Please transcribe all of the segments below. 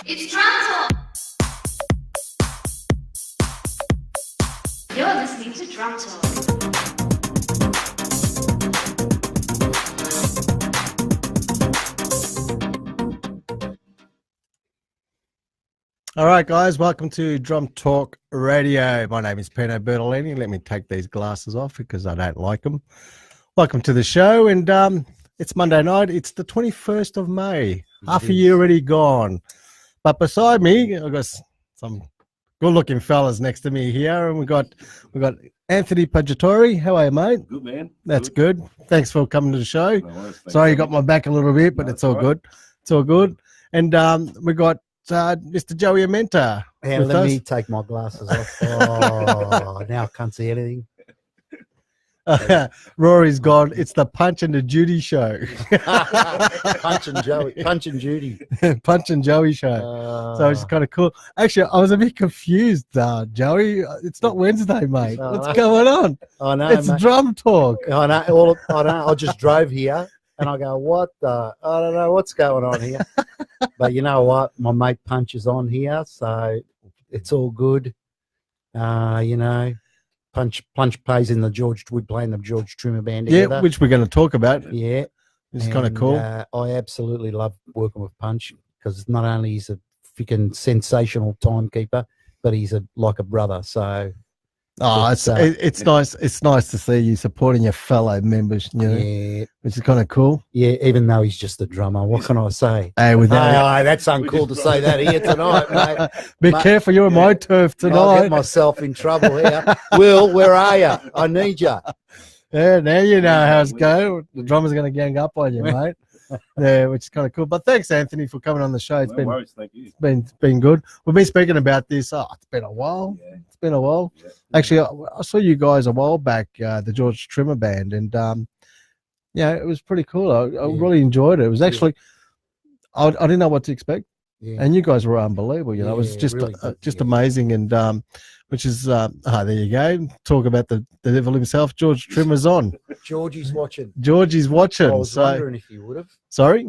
It's DrumTalk. You're listening to DrumTalk. All right, guys, welcome to Drum Talk Radio. My name is Pino Bertolini. Let me take these glasses off because I don't like them. Welcome to the show, and it's Monday night. It's the 21st of May. Half a year already gone. But beside me, I've got some good-looking fellas next to me here, and we got Anthony Pungitore. How are you, mate? Good, man. That's good. Thanks for coming to the show. No worries, Sorry you got my back a little bit, but it's all good. It's all good. And we got Mr. Joey Amenta. And let me take my glasses off. Oh, now I can't see anything. Rory's gone. It's the Punch and the Judy show. Punch and Judy. Punch and Joey show. So it's kind of cool. Actually, I was a bit confused, Joey. It's not Wednesday, mate. What's going on? I know, it's mate. Drum Talk. I know. I just drove here and I go, what the? I don't know what's going on here. But you know what? My mate Punch is on here, so it's all good. You know. Punch plays in the we play in the George Trimmer band together. Yeah, which we're going to talk about. Yeah. It's kind of cool. I absolutely love working with Punch because not only he's a freaking sensational timekeeper, but he's like a brother. So it's nice. It's nice to see you supporting your fellow members, you know, yeah, which is kind of cool. Yeah, even though he's just a drummer, what can I say? Hey, with that, that's uncool to say that here tonight, mate. Be careful, you're on my turf tonight. I'll get myself in trouble here. Will, where are you? I need you. Yeah, now you know how it's going. The drummer's going to gang up on you, mate. Yeah, which is kind of cool. But thanks, Anthony, for coming on the show. No worries, thank you. It's been good. We've been speaking about this. It's been a while. Yeah. It's been a while. Yeah. Actually, I saw you guys a while back, the George Trimmer band, and yeah, it was pretty cool. I really enjoyed it. It was actually, I didn't know what to expect, and you guys were unbelievable. You know, it was just really just amazing, and which is there you go. Talk about the devil himself. George Trimmer's on. Georgie's watching. Georgie's watching. I was wondering if you would have. Sorry?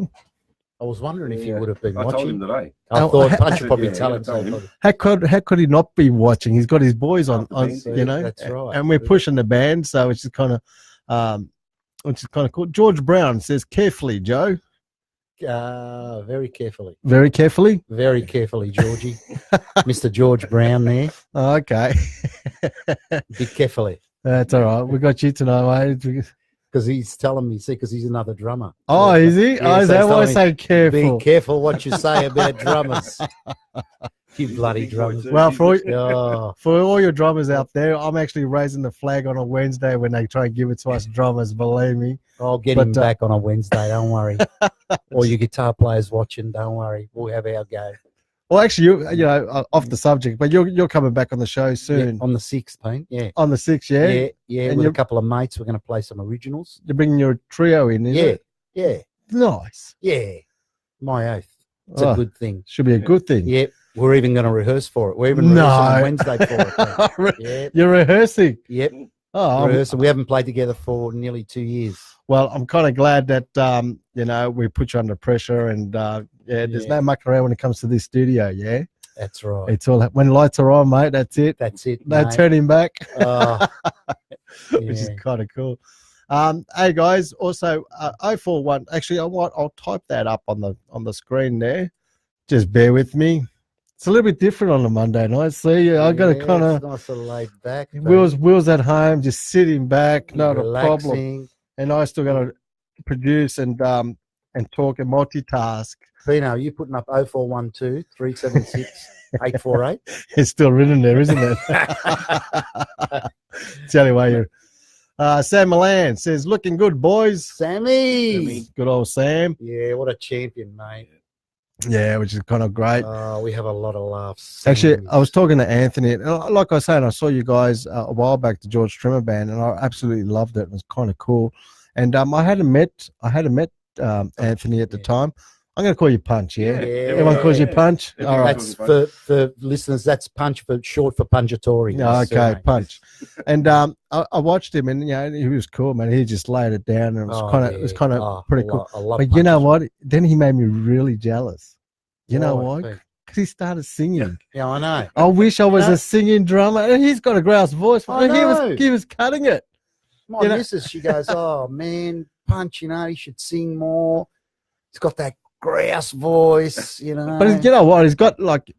I was wondering if you would have been I watching. told him today. I thought Punch would probably tell him. How could he not be watching? He's got his boys on you know. That's right. And we're pushing the band, so which is kind of cool. George Brown says, carefully, Joe. Very carefully. Very carefully? Very carefully, Georgie. Mr. George Brown there. Oh, okay. Be carefully. That's all right. We got you tonight, mate. Because he's telling me, because he's another drummer. Oh, is he? Yeah, is that why I say careful? Be careful what you say about drummers. You bloody drummers. Well, for all your drummers out there, I'm actually raising the flag on a Wednesday when they try and give it to us drummers, believe me. I'll get him back on a Wednesday, don't worry. All you guitar players watching, don't worry. We'll have our go. Well, actually, you know, off the subject, but you're coming back on the show soon. Yeah, on the 6th, Payne. Yeah. On the 6th, yeah? Yeah, and with a couple of mates. We're going to play some originals. You're bringing your trio in, isn't it? Yeah. Nice. Yeah. My oath. It's a good thing. Should be a good thing. Yeah. We're even going to rehearse for it. We're even rehearsing on Wednesday for it. Yeah. You're rehearsing? Yep. Oh, rehearsing. We haven't played together for nearly 2 years. Well, I'm kind of glad that, you know, we put you under pressure and, there's no muck around when it comes to this studio, yeah? That's right. It's all when lights are on, mate. That's it. That's it. No turning back. Which is kind of cool. Hey guys, also 041. Actually, I'll type that up on the screen there. Just bear with me. It's a little bit different on a Monday night. See, I got to kind of nice and laid back. Will's at home, just sitting back, not relaxing. a problem. And I still got to produce and talk and multitask. Pino, are you putting up 0412 376 848? It's still written there, isn't it? Tell you why you're. Sam Milan says, looking good, boys. Sammy. Good old Sam. Yeah, what a champion, mate. Yeah, which is kind of great. We have a lot of laughs. Actually, I was talking to Anthony. Like I was saying, I saw you guys a while back, the George Trimmer band, and I absolutely loved it. It was kind of cool. And I hadn't met Anthony at the time. I'm going to call you Punch, yeah? Everyone calls you Punch? All right. That's for listeners, that's Punch for short for Pungitore. Oh, okay, Punch. And I watched him, and he was cool, man. He just laid it down, and it was kind of pretty cool. But you know what? Then he made me really jealous. You know why? Because he started singing. Yeah, I know. I wish I was No. a singing drummer. And he's got a grouse voice. I know. He was cutting it. My You know- missus, she goes, "Oh man, Punch, he should sing more. He's got that grouse voice, But you know what? He's got like,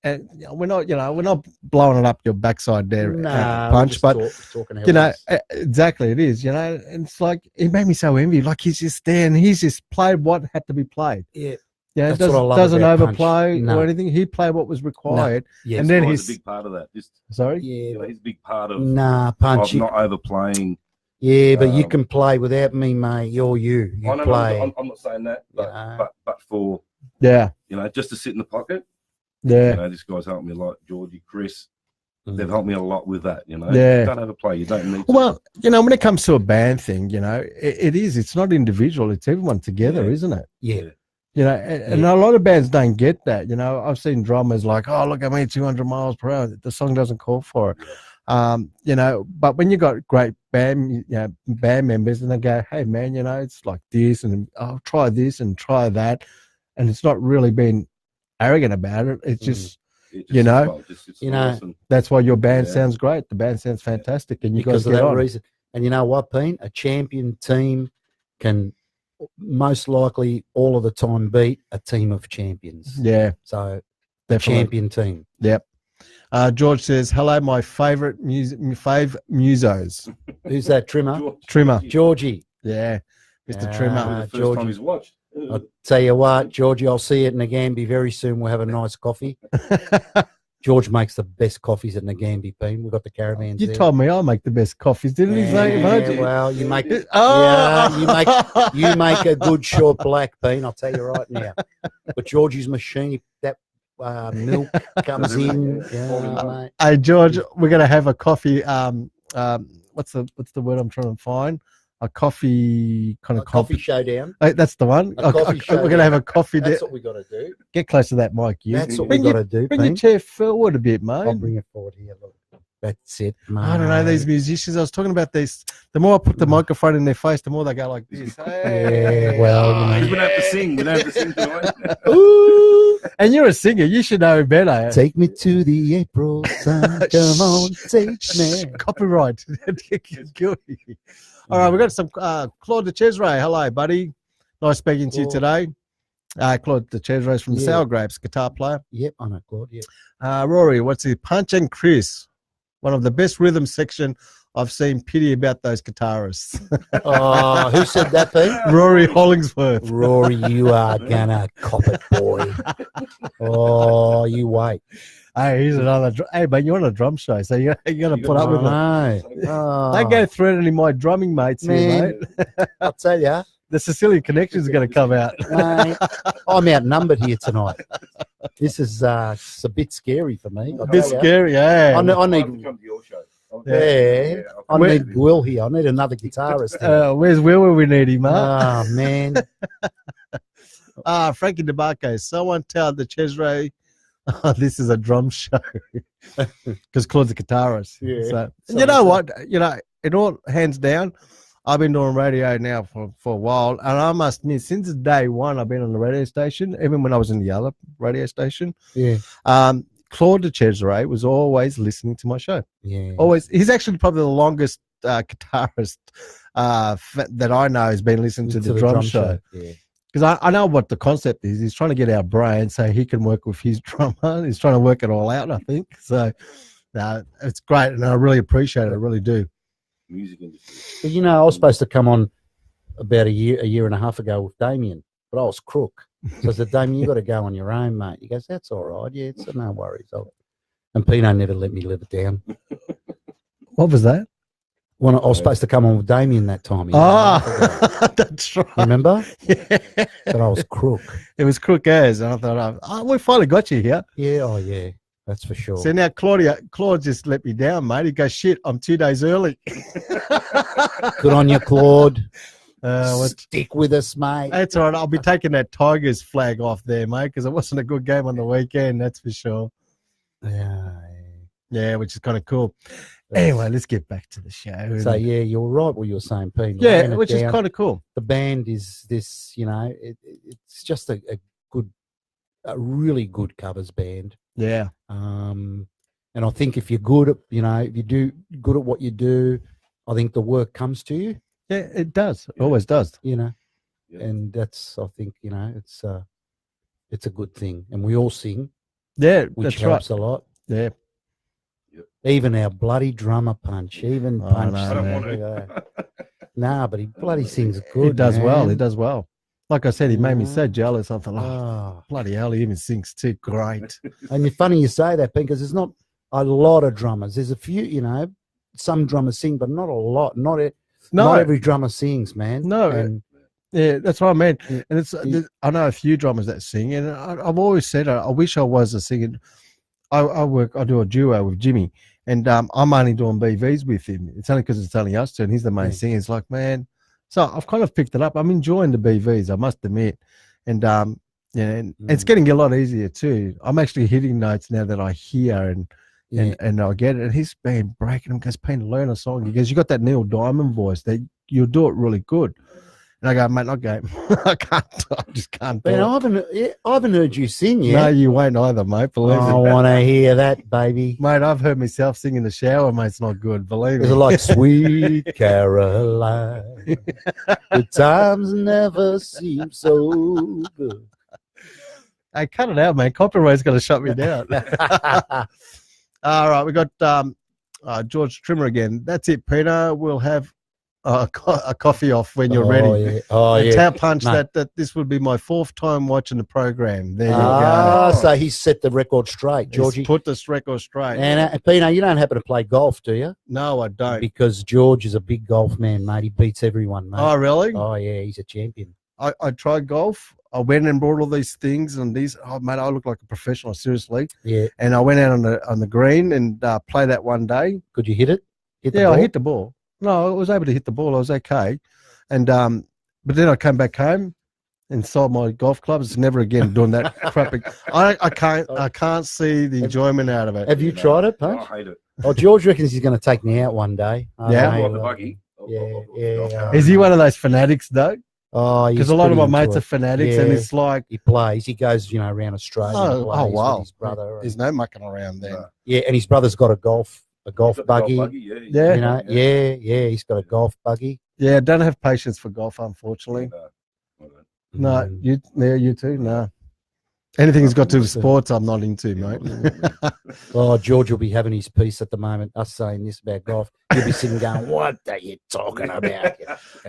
and we're not blowing it up your backside there, Punch. But talking exactly, it is. And it's like it made me so envious. Like he's just there and he's just played what had to be played. Yeah. Yeah, That's what I love doesn't about overplay Punch. No. or anything. He played what was required, Yes. and then he's a big part of that. Sorry. Yeah. He's a big part of Punch. not overplaying. Yeah, but you can play without me, mate. You're you. You play. I'm not saying that, but for just to sit in the pocket. Yeah. This guy's helped me a lot. Georgie, Chris, they've helped me a lot with that. Yeah. You don't overplay. You don't need to. Well, when it comes to a band thing, it is. It's not individual. It's everyone together, isn't it? Yeah. And a lot of bands don't get that. I've seen drummers like, oh, look, I made 200 miles per hour. The song doesn't call for it. But when you got great band members and they go, hey man, it's like this and I'll try this and try that. And it's not really being arrogant about it. It's just, that's why your band sounds great. The band sounds fantastic. And you because guys of get that on. reason. And you know what, Pete? A champion team can most likely all of the time beat a team of champions. Yeah. So definitely. Champion team. Yep. George says, hello, my fave musos. Who's that, Trimmer? Trimmer. Georgie. Yeah. Mr. Trimmer. The first time he's watched. I'll tell you what, Georgie, I'll see you at Nagambie very soon. We'll have a nice coffee. George makes the best coffees at Nagambie, Pete. We've got the caravans You there. told me I make the best coffees, didn't you? Yeah, well, you make you make a good short black, Pete. I'll tell you right now. But Georgie's machine, that milk comes in. Yeah, mate. Hey, George, we're gonna have a coffee. What's the word I'm trying to find? A coffee kind of coffee showdown. Hey, that's the one. A coffee we're gonna have a coffee. That's what we got to do. Get close to that mic. You. That's what we got to do. Bring your chair forward a bit, mate. I'll bring it forward here. Look. That's it, mate. I don't know, these musicians. I was talking about this. The more I put the microphone in their face, the more they go like this. Hey. Yeah, well, we don't have to sing. We don't have to sing tonight. Ooh. And you're a singer. You should know better. Take me to the April sun. Come on, take me. Copyright. All right, we've got some Claude de Cesare. Hello, buddy. Nice speaking to you today. Claude de Cesare from the Sour Grapes, guitar player. Yep, I know Claude, yeah. Rory, what's it? Punch and Chris. One of the best rhythm section I've seen. Pity about those guitarists. Oh, who said that, Pete? Rory Hollingsworth. Rory, you are gonna cop it, boy. Oh, you wait. Hey, here's another. Hey, but you're on a drum show, so you're gonna put up with it. They go threatening my drumming mates here, mate. I'll tell you. The Sicilian connection is going to come out. Mate, I'm outnumbered here tonight. This is it's a bit scary for me. A bit scary, yeah. I need. Come to your show. I need Will here. I need another guitarist here. Where's Will when we need him, mate? Oh, man. Frankie DeBarco. Someone tell the Cesare, this is a drum show. Because Claude's a guitarist. Yeah. So, you know what? It all hands down. I've been doing radio now for a while, and I must admit, since day one, I've been on the radio station, even when I was in the other radio station. Yeah. Claude de Cesare was always listening to my show. Yeah. Always. He's actually probably the longest guitarist that I know has been listening to the drum show. Yeah. Because I know what the concept is. He's trying to get our brain so he can work with his drummer. He's trying to work it all out, I think. So, it's great, and I really appreciate it. I really do. Music industry. But, I was supposed to come on about a year and a half ago with Damien, but I was crook. So I said, Damien, you got to go on your own, mate. He goes, that's all right. Yeah, it's no worries. And Pino never let me live it down. What was that? When I was supposed to come on with Damien that time. That's right. Remember? Yeah. But I was crook. It was crook as, and I thought, we finally got you here. Yeah, oh yeah. That's for sure. So now Claude just let me down, mate. He goes, shit, I'm 2 days early. Good on you, Claude. What? Stick with us, mate. That's all right. I'll be taking that Tigers flag off there, mate, because it wasn't a good game on the weekend, that's for sure. Yeah, which is kind of cool. Anyway, let's get back to the show. So, yeah, you're right what you were saying, Pete. Yeah, which is kind of cool. The band is this, it's just a good a really good covers band. Yeah. And I think if you're good at, if you do good at what you do, I think the work comes to you. Yeah, it does. It always does. And that's, I think, it's a good thing. And we all sing. Yeah, which that's helps right. a lot. Yeah. Even our bloody drummer Punch, Punch. I don't want to. Nah, but he bloody sings good. He does well. He man. does well. Like I said, he made me so jealous. I thought, Oh. bloody hell, he even sings too great. And it's funny you say that, because there's not a lot of drummers. There's a few, some drummers sing, but not a lot. Not every drummer sings, man. No. And, yeah, that's what I mean. And I know a few drummers that sing, and I've always said I wish I was a singer. I do a duo with Jimmy, and I'm only doing BVs with him. It's only because it's only us two, and he's the main singer. It's like, man. So I've kind of picked it up. I'm enjoying the BVs, I must admit, and it's getting a lot easier too. I'm actually hitting notes now that I hear and I get it. And he's been breaking them. Goes, Payne, learn a song. He goes, you got that Neil Diamond voice. That you'll do it really good. And I go, mate, not game. I just can't do it. I haven't heard you sing yet. No, you won't either, mate. Believe me. I want to hear that, baby. Mate, I've heard myself sing in the shower, mate. It's not good. Believe me. It's like Sweet Caroline. The times never seem so good. Hey, cut it out, man. Copyright's going to shut me down. All right, we got George Trimmer again. That's it, Peter. We'll have a coffee off when you're ready. Tell Punch that this would be my 4th time watching the program. There you go. So he's set the record straight, Georgie. He's put this record straight. And Pino, you don't happen to play golf, do you? No, I don't. Because George is a big golf man, mate. He beats everyone, mate. Oh, really? Oh, yeah, he's a champion. I tried golf. I went and bought all these things and these. Oh, mate, I look like a professional, seriously. Yeah. And I went out on the green and played that one day. Could you hit it? I hit the ball. No, I was able to hit the ball. I was okay. And but then I came back home and sold my golf clubs. Never again doing that crap. I can't see the enjoyment out of it. Have you tried it, Punch? I hate it. Oh, George reckons he's going to take me out one day. On the buggy. Is he one of those fanatics, though? Oh, because a lot of my mates are fanatics, and it's like he plays. He goes, around Australia. Oh, wow! With his brother. There's no mucking around then. Yeah, and his brother's got a golf buggy. Yeah. He's got a golf buggy. Yeah, don't have patience for golf, unfortunately. No, you too. No, anything that's got to do with sports, I'm not into, mate. Oh, George will be having his piece at the moment. Us saying this about golf, he'll be sitting going, "What are you talking about?"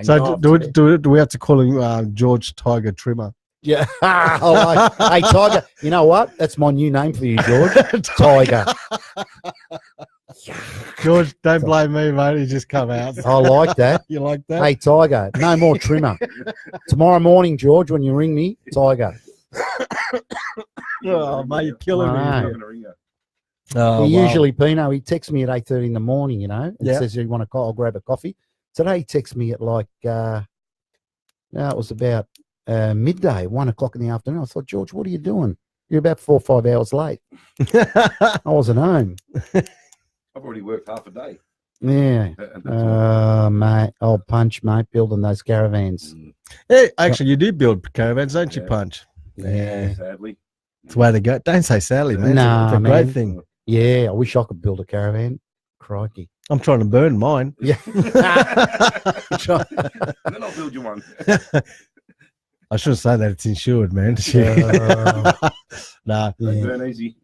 So do we have to call him George Tiger Trimmer? Yeah. Hey, Tiger. You know what? That's my new name for you, George. Tiger. George, don't blame me, mate. He just come out. I like that. You like that? Hey, Tiger. No more Trimmer. Tomorrow morning, George, when you ring me, Tiger. Oh, mate, you're killing me. Usually, Pino, he texts me at 8:30 in the morning, and says, "You want a call? I'll grab a coffee." Today, he texts me at like, it was about midday, 1 o'clock in the afternoon. I thought, George, what are you doing? You're about 4 or 5 hours late. I wasn't home. I've already worked half a day. Yeah. Mate, old Punch, mate, building those caravans. Hey, actually, you do build caravans, don't you, Punch? Yeah. Sadly. It's the way to go. Don't say sadly, man. Nah, it's a great thing. Yeah, I wish I could build a caravan. Crikey. I'm trying to burn mine. Yeah. And then I'll build you one. I should say that it's insured, man. Nah. They burn easy.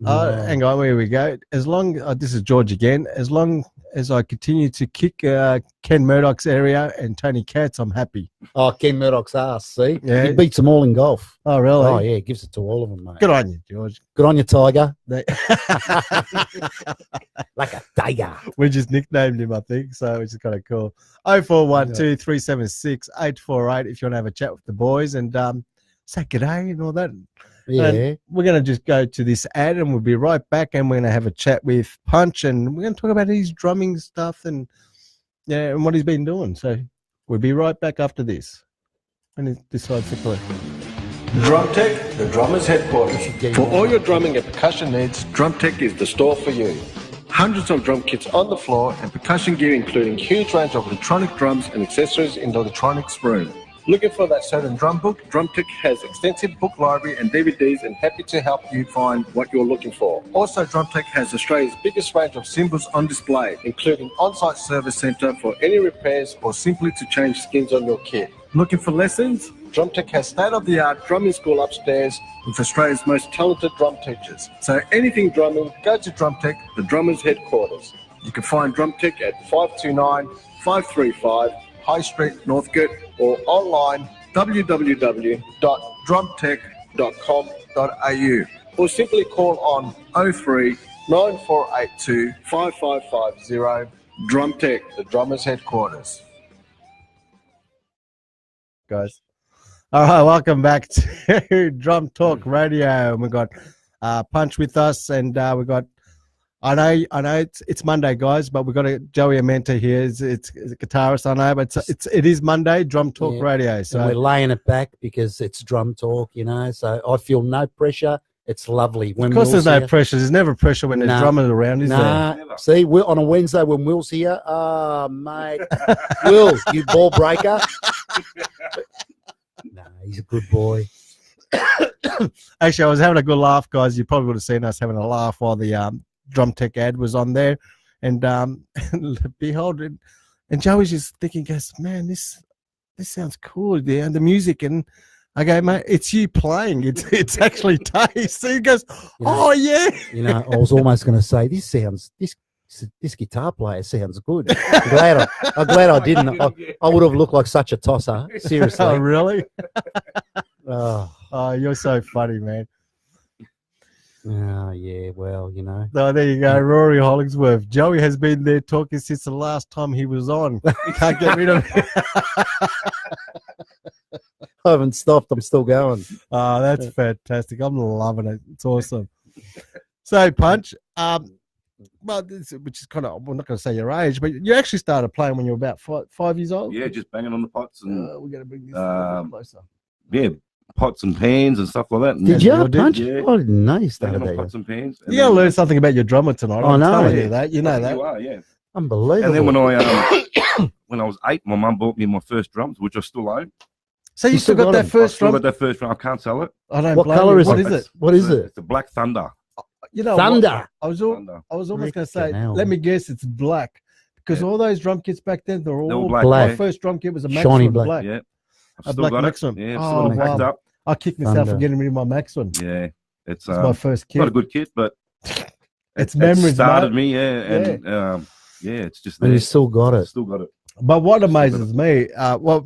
Hang on, where we go. As long this is George again. As long as I continue to kick Ken Murdoch's area and Tony Katz, I'm happy. Oh, Ken Murdoch's ass, see? Yeah. He beats them all in golf. Oh, really? Oh, yeah, gives it to all of them, mate. Good on you, George. Good on you, Tiger. Like a tiger. We just nicknamed him, I think, so which is kind of cool. 0412 376 848 if you want to have a chat with the boys and say g'day and all that. Yeah. And we're going to just go to this ad and we'll be right back and we're going to have a chat with Punch and we're going to talk about his drumming stuff and and what he's been doing. So we'll be right back after this. And he decides to click. DrumTalk, the drummer's headquarters. For all your drumming and percussion needs, DrumTalk is the store for you. Hundreds of drum kits on the floor and percussion gear including huge range of electronic drums and accessories in the electronics room. Looking for that certain drum book? DrumTalk has extensive book library and DVDs and happy to help you find what you're looking for. Also, DrumTalk has Australia's biggest range of cymbals on display, including on-site service centre for any repairs or simply to change skins on your kit. Looking for lessons? DrumTalk has state-of-the-art drumming school upstairs with Australia's most talented drum teachers. So anything drumming, go to DrumTalk, the drummers' headquarters. You can find DrumTalk at 529-535 High Street, Northcote, or online www.drumtech.com.au, or simply call on 03 9482 5550. DrumTalk, the drummers' headquarters. Guys. All right, welcome back to Drum Talk Radio. And we've got Punch with us, and we've got, I know it's Monday, guys, but we've got Joey Amenta here. It's a guitarist, I know, but it is Monday, Drum Talk Radio. So and we're laying it back because it's Drum Talk, you know. So I feel no pressure. It's lovely. When of course, Will's there's no here. pressure. There's never pressure when there's drummers around, is there? See, we're on a Wednesday when Will's here. Oh, mate. Will, you ball breaker. No, he's a good boy. Actually, I was having a good laugh, guys. You probably would have seen us having a laugh while the DrumTech ad was on there, and behold, and Joey's just thinking, goes, man, this sounds cool, the music, and I go, mate, it's you playing, it's actually Taste. So he goes, oh yeah, you know, I was almost going to say this guitar player sounds good. I'm glad I didn't. I would have looked like such a tosser. Seriously. Oh really? Oh, you're so funny, man. Oh, yeah, well, you know. Oh, there you go, Rory Hollingsworth. Joey has been there talking since the last time he was on. Can't get rid of him. I haven't stopped. I'm still going. Oh, that's fantastic. I'm loving it. It's awesome. So, Punch, which is kind of, I'm not going to say your age, but you actually started playing when you were about 5 years old? Yeah, just banging on the pots. And we got to bring this a bit closer. Yeah, pots and pans and stuff like that. And Did you, Punch? Yeah. I didn't know you started Banging on that. pots and pans. You got to learn something about your drummer tonight. I know. Telling you that. You know that. You are, yeah. Unbelievable. And then when I was 8, my mum bought me my first drums, which I still own. So you still got that first drum? I still got that first drum. I can't sell it. I don't. What colour is it? What is it? What is it? It's a Black Thunder. You know, Thunder. I was almost going to say, hell. let me guess, it's black. Because all those drum kits back then, they're all black. My Yeah. first drum kit was a Shiny Maxwell black. Yeah. A black Maxwell. Yeah, Oh, still got it packed up. I kicked myself Thunder. for getting rid of my Maxwell. Yeah. It's my first kit. not a good kit, but It's memories, it started mate. me, and it's just there. And you still got it. Still got it. But what amazes me, what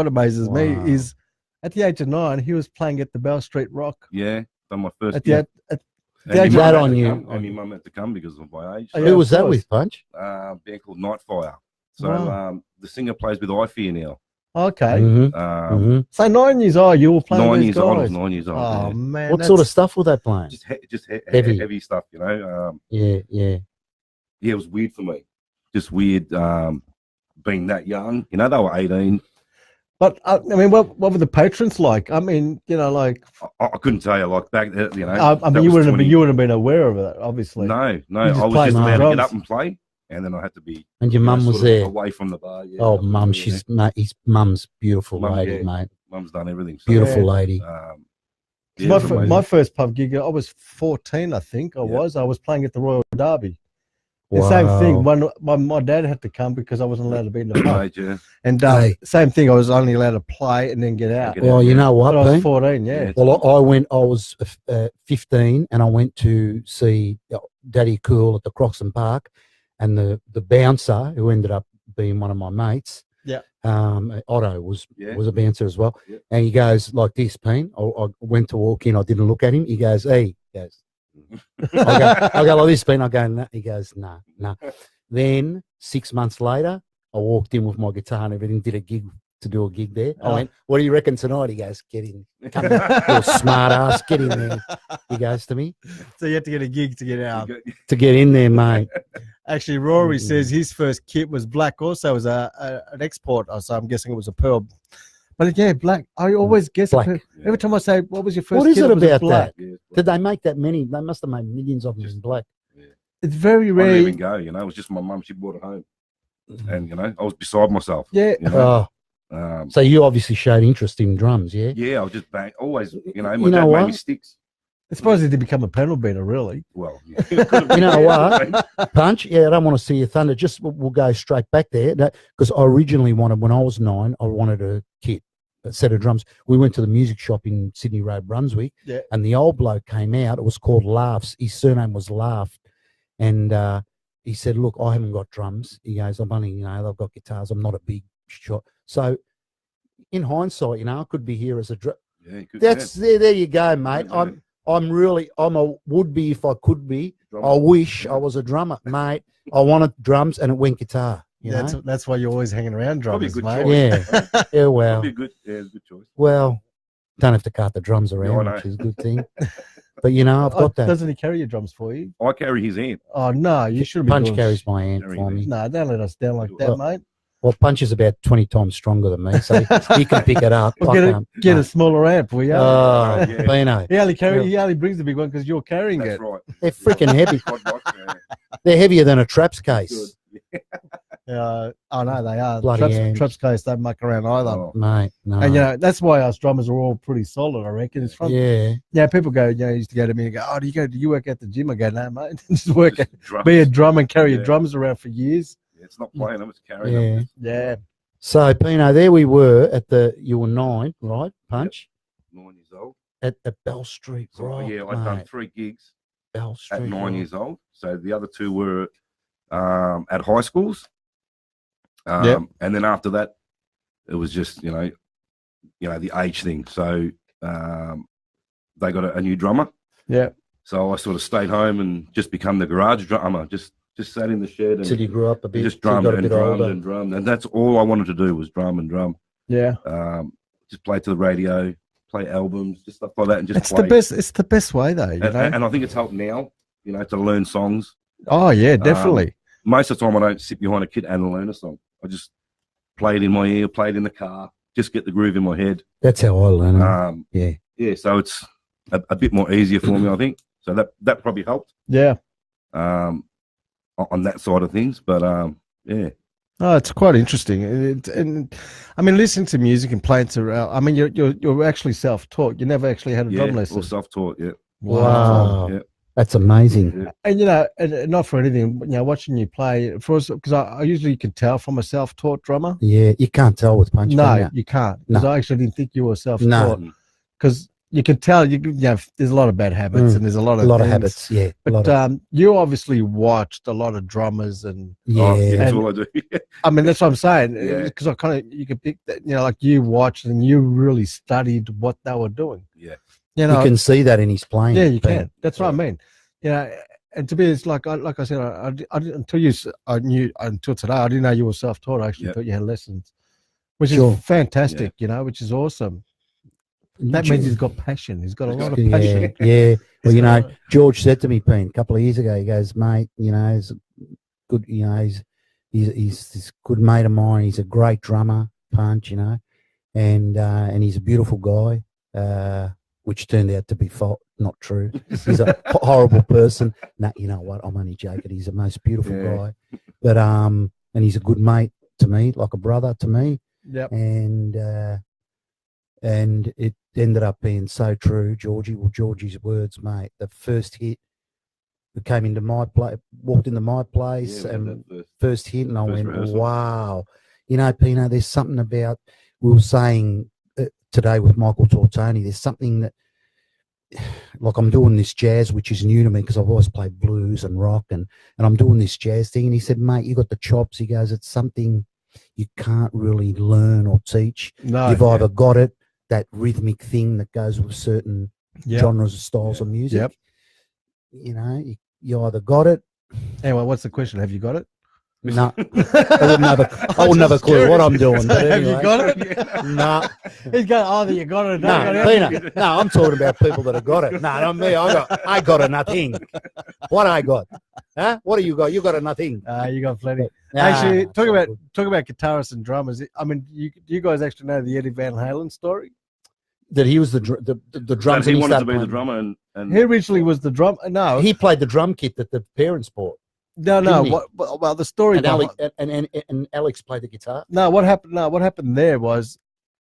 amazes me is at the age of 9, he was playing at the Bell Street Rock. Yeah, done my first At kit. the And age my that mum on had to you. come, and my mum had to come because of my age. Oh, So, yeah, Who was of that course. with, Punch? a band called Nightfire. So Wow. the singer plays with I Fear now. Okay. Mm-hmm. So 9 years old, you were playing 9 with years these old. I guys. was 9 years old. Oh, yeah. man. What sort of stuff were they playing? Just Heavy. heavy stuff, you know. Yeah. Yeah, it was weird for me. Just weird being that young. You know, they were 18. But, I mean, what were the patrons like? I mean, you know, like... I couldn't tell you, like, back then, you know. I mean, you wouldn't have been aware of that, obviously. No. You I just was played just my allowed to drums. get up and play, and then I had to be... And your you know, mum was sort of there. away from the bar. Yeah, Oh, mum, his mum's beautiful Mum, lady, yeah. mate. Mum's done everything. So, Beautiful lady. yeah, it was amazing. My first pub gig, I was 14, I think I was. I was playing at the Royal Derby. The same thing. When my dad had to come because I wasn't allowed to be in the pub. Right, yeah. And same thing. I was only allowed to play and then get out. Get Well, you know what, But I was Pete? 14, yeah. Well, I was 15 and I went to see Daddy Cool at the Croxton Park, and the bouncer, who ended up being one of my mates, Otto was a bouncer as well. Yeah. And he goes like this, Pete. I went to walk in, I didn't look at him. He goes, hey, he goes, I go like this, Pete. I go, nah. He goes, nah. Then 6 months later, I walked in with my guitar and everything, did a gig there. I went, what do you reckon tonight? He goes, get in. Come in, you smart ass, get in there. He goes to me. So you had to get a gig to get out. To get in there, mate. Actually, Rory says his first kit was black also. It was an export, so I'm guessing it was a pearl. But yeah, black. I always guess Black. Every time I say, what was your first What kit? is it was about black. that? Did they make that many? They must have made millions of them in black. It's very I rare. didn't even go, you know. It was just my mum. She brought it home. And, you know, I was beside myself. Yeah. You know? So you obviously showed interest in drums, yeah? Yeah, I was just bang, always, my You know dad made me what? sticks. It's supposed to become a pedal beater, really. Well, You know what? Punch, yeah, I don't want to see your thunder. Just we'll go straight back there. Because I originally wanted, when I was 9, I wanted a kit, a set of drums. We went to the music shop in Sydney Road, Brunswick, Yeah. and the old bloke came out. It was called Laughs. His surname was Laugh. And he said, look, I haven't got drums. He goes, I'm only, I've got guitars. I'm not a big shot. So in hindsight, I could be here as a Yeah, good there you go, mate. Good I'm a would-be if I could be. drummer. I wish I was a drummer, mate. I wanted drums and it went guitar. That's why you're always hanging around Probably a drummers, good mate. choice. Yeah. Yeah, well, Probably a good, it's a good choice. well, don't have to cart the drums around, I know. which is a good thing. But I've got that. Doesn't he carry your drums for you? I carry his amp. Oh no, you should be Punch doing carries my amp Carry for me. me. No, don't let us down like that, mate. Well, Punch is about 20 times stronger than me, so he can pick it up. We'll I can't. get No. a smaller amp, will you? Oh, Yeah. Pino. He only brings the big one because you're carrying That's it. right. They're freaking heavy. Quad box, yeah. They're heavier than a traps case. Good. Oh no, they are. Bloody amps. Traps case don't muck around either. Oh, Mate, no. And that's why us drummers are all pretty solid, I reckon. It's from Yeah. people go, used to go to me and go, oh, do you work at the gym? I go, no, mate, just work just at, drums. be a drummer and carry your Yeah. drums around for years. Yeah, it's not playing them, it's carrying them. Yeah. So, Pino, there we were you were 9, right, Punch? 9 years old. At Bell Street, So, right? yeah, I'd done mate. 3 gigs Bell Street. at 9 right. years old. So the other 2 were at high schools. Yep. And then after that, it was just, the age thing. So they got a new drummer. Yeah. So I sort of stayed home and just become the garage drummer. Just sat in the shed and Till you grew up a bit. just till you drummed got a and bit drummed older. and drummed. And that's all I wanted to do was drum and drum. Yeah. Just play to the radio, play albums, just stuff like that, and just It's play. the best. It's the best way, though. And I think it's helped now, to learn songs. Oh yeah, definitely. Most of the time, I don't sit behind a kit and learn a song. I just play it in my ear, play it in the car, just get the groove in my head. That's how I learned. Yeah. Yeah. So it's a bit more easier for me, I think. So that probably helped Yeah. on that side of things. But yeah. Oh, it's quite interesting. And I mean, listening to music and playing to. I mean, you're actually self-taught. You never actually had a drum lesson. All self-taught. Yeah. Wow. Yeah. That's amazing. Yeah. And and not for anything, watching you play for us, because I usually can tell from a self-taught drummer. Yeah. You can't tell with Punch. No, can you? you can't. Because No. I actually didn't think you were self-taught. No. Because you can tell there's a lot of bad habits and there's a lot A of lot of things. habits. Yeah. A lot But of, you obviously watched a lot of drummers, and yeah. Oh, yeah, that's And- all I do. I mean that's what I'm saying. Yeah. Because you can pick that, like you watched and you really studied what they were doing. Yeah. You can see that in his playing. Yeah, you Pete. can. That's what I mean. And to me, it's like I said, I didn't, until today, I didn't know you were self-taught. I actually Yep. thought you had lessons, which Sure. is fantastic. Which is awesome. That means he's got passion. He's got a lot of passion. Yeah. Well, George said to me, Pete, a couple of years ago, he goes, mate, he's a good, he's this good mate of mine. He's a great drummer, Punch, and he's a beautiful guy, which turned out to be not true. He's a horrible person. No, you know what? I'm only joking. He's the most beautiful Yeah. guy, but and he's a good mate to me, like a brother to me, Yep. and it ended up being so true, Georgie. Well, Georgie's words, mate. The first hit that came into my place, walked into my place, Yeah, and that first hit, and I first went, rehearsal. wow. Pino, there's something about, we were saying today with Michael Tortoni, there's something that, like I'm doing this jazz, which is new to me because I've always played blues and rock, and I'm doing this jazz thing. And he said, mate, you got the chops. He goes, it's something you can't really learn or teach. No, You've either got it, that rhythmic thing that goes with certain Yep. genres or styles of music. Yep. You either got it. Anyway, what's the question? Have you got it? No, I wouldn't have a clue what I'm doing. But Have anyway, you got it? No, He's going, either you got it or no, not. got it. Pino, no. I'm talking about people that have got it. No, not me. I got a nothing. What I got? Huh? What do you got? You got a nothing. You got plenty. Nah, Actually, it's all good. talk about guitarists and drummers. I mean, you guys actually know the Eddie Van Halen story? That he was the drums. He and wanted to started be the playing. drummer, and He originally was the drum. No, He played the drum kit that the parents bought. No, Didn't he? well, the story And behind, Alex, and Alex played the guitar. no, what happened? No, what happened there was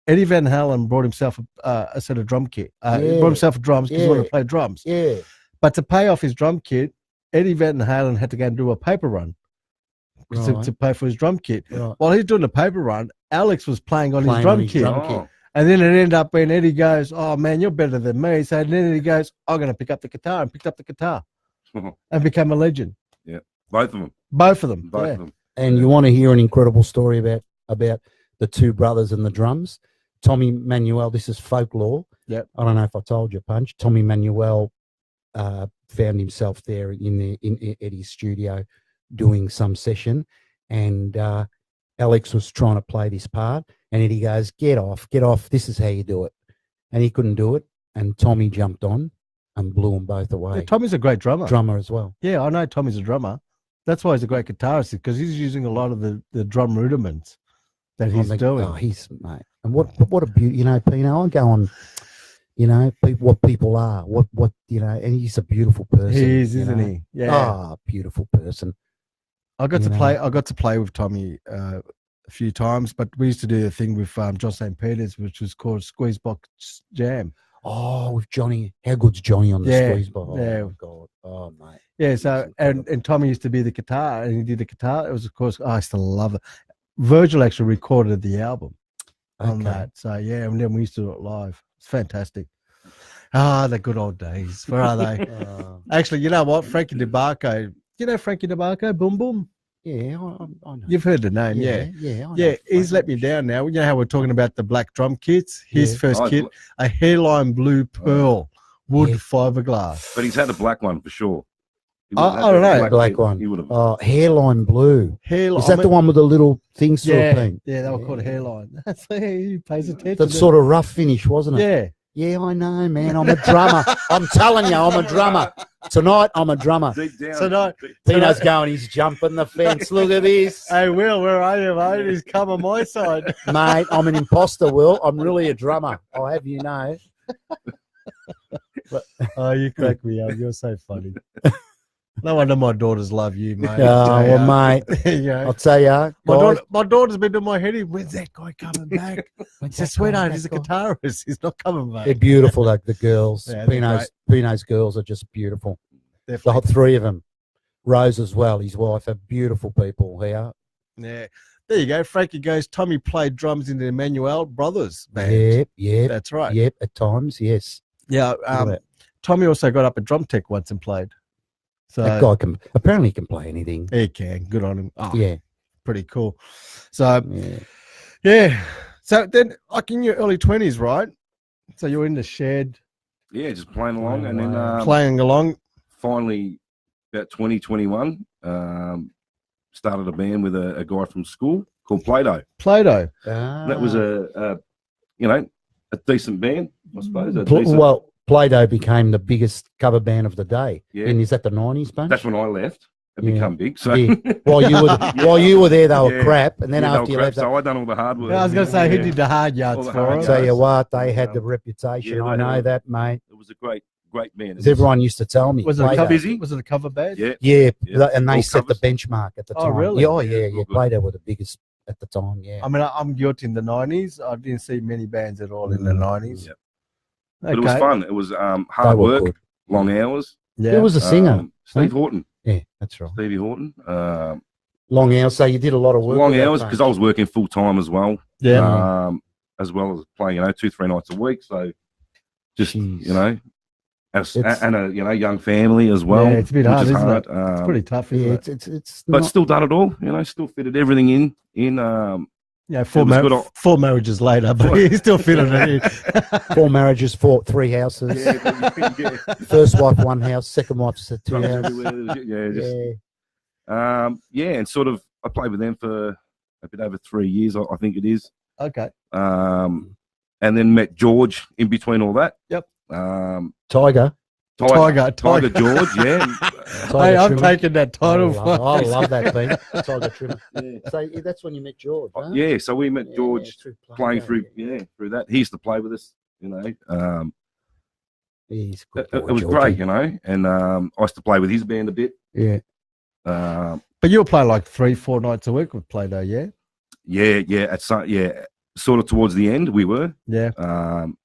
Eddie Van Halen brought himself a set of drum kit. He Yeah. brought himself drums because he wanted to Yeah. play drums. Yeah. But to pay off his drum kit, Eddie Van Halen had to go and do a paper run Right. to pay for his drum kit. Right. While he's doing the paper run, Alex was playing on his Playing drum on his kit. drum Oh, And then it ended up being Eddie goes, "Oh man, you're better than me." So then Eddie goes, "I'm going to pick up the guitar," and picked up the guitar and became a legend. both of them. Both of them. Both yeah. of them. And you want to hear an incredible story about the two brothers and the drums? Tommy Manuel, this is folklore. Yep. I don't know if I told you, Punch. Tommy Manuel found himself there in Eddie's studio doing some session, and Alex was trying to play this part, and Eddie goes, get off, this is how you do it. And he couldn't do it, and Tommy jumped on and blew them both away. Yeah, Tommy's a great drummer. Drummer as well. Yeah, I know Tommy's a drummer. That's why he's a great guitarist, because he's using a lot of the drum rudiments that he's doing. Oh, he's mate. And what a beauty, you know, Pino. I go on, you know, what people are, what you know, and he's a beautiful person. He is, you isn't know? he? Yeah. Ah, beautiful person. I got you to know. play. I got to play with Tommy a few times, but we used to do a thing with John St. Peter's, which was called Squeeze Box Jam. Oh, with Johnny. How good's Johnny on the Yeah, squeeze bar? Oh, yeah. my God. Oh, mate. Yeah. So and Tommy used to be the guitar, and he did the guitar. It was, of course, I used to love it. Virgil actually recorded the album on Okay. that. So yeah, and then we used to do it live. It's fantastic. Ah, the good old days. Where are they? Actually, you know what? Frankie DeBarco. You know Frankie DeBarco? Boom Boom. Yeah, I know. You've heard the name, yeah. Yeah, I know. Yeah, he's let me down now. You know how we're talking about the black drum kits? His Yeah. first Oh, kit, a hairline blue pearl wood Yeah. fiberglass. But he's had a black one for sure. He I- would've had I don't that know. Black kit. one. He would have. Oh, hairline blue. Hairline. Is that the one with the little things sort Yeah, of thing? yeah, they were called hairline. That's he pays attention. That sort of rough finish, wasn't it? Yeah. Yeah, I know, man. I'm a drummer. I'm telling you, I'm a drummer. Tonight, I'm a drummer. Deep down. So no- Pino's going, he's jumping the fence. Look at this. Hey, Will, where are you, mate? He's come on my side. Mate, I'm an imposter, Will. I'm really a drummer. I'll have you know. Oh, you crack me up. You're so funny. No wonder my daughters love you, mate. Oh, well, mate, You know, I'll tell you. my daughter's been to my head. When's that guy coming back? He said, sweetheart, he's a guitarist. He's not coming back. They're beautiful, like the girls. Yeah, they're Pino's girls are just beautiful. The Definitely. whole three of them. Rose as well, his wife, are beautiful people here. Yeah. There you go. Frankie goes, Tommy played drums in the Emmanuel Brothers band. Yep, yep, That's right. yep, at times, yes. Yeah. Look at that. Tommy also got up at DrumTalk once and played. So That guy apparently can play anything. he can. Good on him. Oh, Yeah, pretty cool. So yeah. yeah. So then, like in your early 20s, right? So you're in the shed Yeah, just playing along, and Wow. then playing along. finally, about 2021, started a band with a guy from school called Play-Doh. Play-Doh. That was a decent band, I suppose. a Pl- decent- well, Play-Doh became the biggest cover band of the day. Yeah. And is that the 90s, Bunch? that's when I left and Yeah. become big. So Yeah. While you were there, they were Yeah. crap, and then Yeah, they after were you crap, left, so I done all the hard work. Yeah, I was going to say he Yeah. did the hard yards All the for hard him. yards. tell you what, they Yeah. had the reputation. Yeah, I they know had- that, mate. It was a great band. Because everyone used to tell me. Was it a Play-Doh. cover? Busy? Was it a cover band? Yeah. Yeah, Yeah. and they All set the covers. benchmark at the Oh, time. really? Yeah, Yeah, yeah, all yeah. good. Play-Doh were the biggest at the time. Yeah. I mean, I'm guilty in the 90s. I didn't see many bands at all in the 90s. Yeah. Okay. But it was fun. It was They hard were work, good. long hours. Yeah. Who was the singer? Steve Horton. Yeah, that's right. Stevie Horton. Long hours. So you did a lot of work. Long with that hours bunch. because I was working full time as well. Yeah. As well as playing, 2-3 nights a week. So just, Jeez. and a young family as well. Yeah, it's a bit which hard, is isn't hard. It's pretty tough, isn't Yeah, it? it's But not, still done it all. Still fitted everything in. Yeah, it was good. four marriages later, but he still fitted it in. 4 marriages, 3 houses. yeah, First wife, 1 house. Second wife, 2 drums houses. everywhere. Yeah, just, Yeah. and sort of I played with them for a bit over 3 years, I think it is. Okay. And then met George in between all that. Yep. Tiger. Tiger. George, yeah. Tiger Hey, I'm Trimmer. taking that title. I love that thing. Tiger Trimmer. So that's when you met George. Huh? Yeah, so we met Yeah, George through playing Play-Doh, through that. He used to play with us, He's a good It boy, was Georgie. great, and I used to play with his band a bit. Yeah. But you were playing like 3-4 nights a week with Play-Doh, yeah? Yeah. Sort of towards the end we were. Yeah.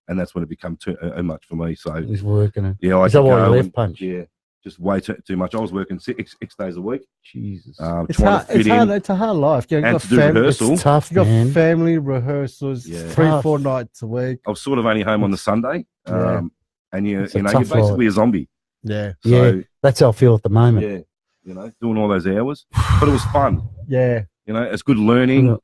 And that's when it became too much for me. So He's working it. yeah, I Is that could why you go left and- Punch? Yeah, just way too much. I was working six days a week. Jesus. It's Trying hard. to fit It's in hard. It's a hard life. You've and got to do family. rehearsal. It's tough, You got man. family rehearsals, Yeah. 3-4 nights a week. I was sort of only home on the Sunday, Yeah. and It's a you're tough basically a zombie. Yeah. So Yeah. That's how I feel at the moment. yeah, doing all those hours, but it was fun. Yeah. It's good learning.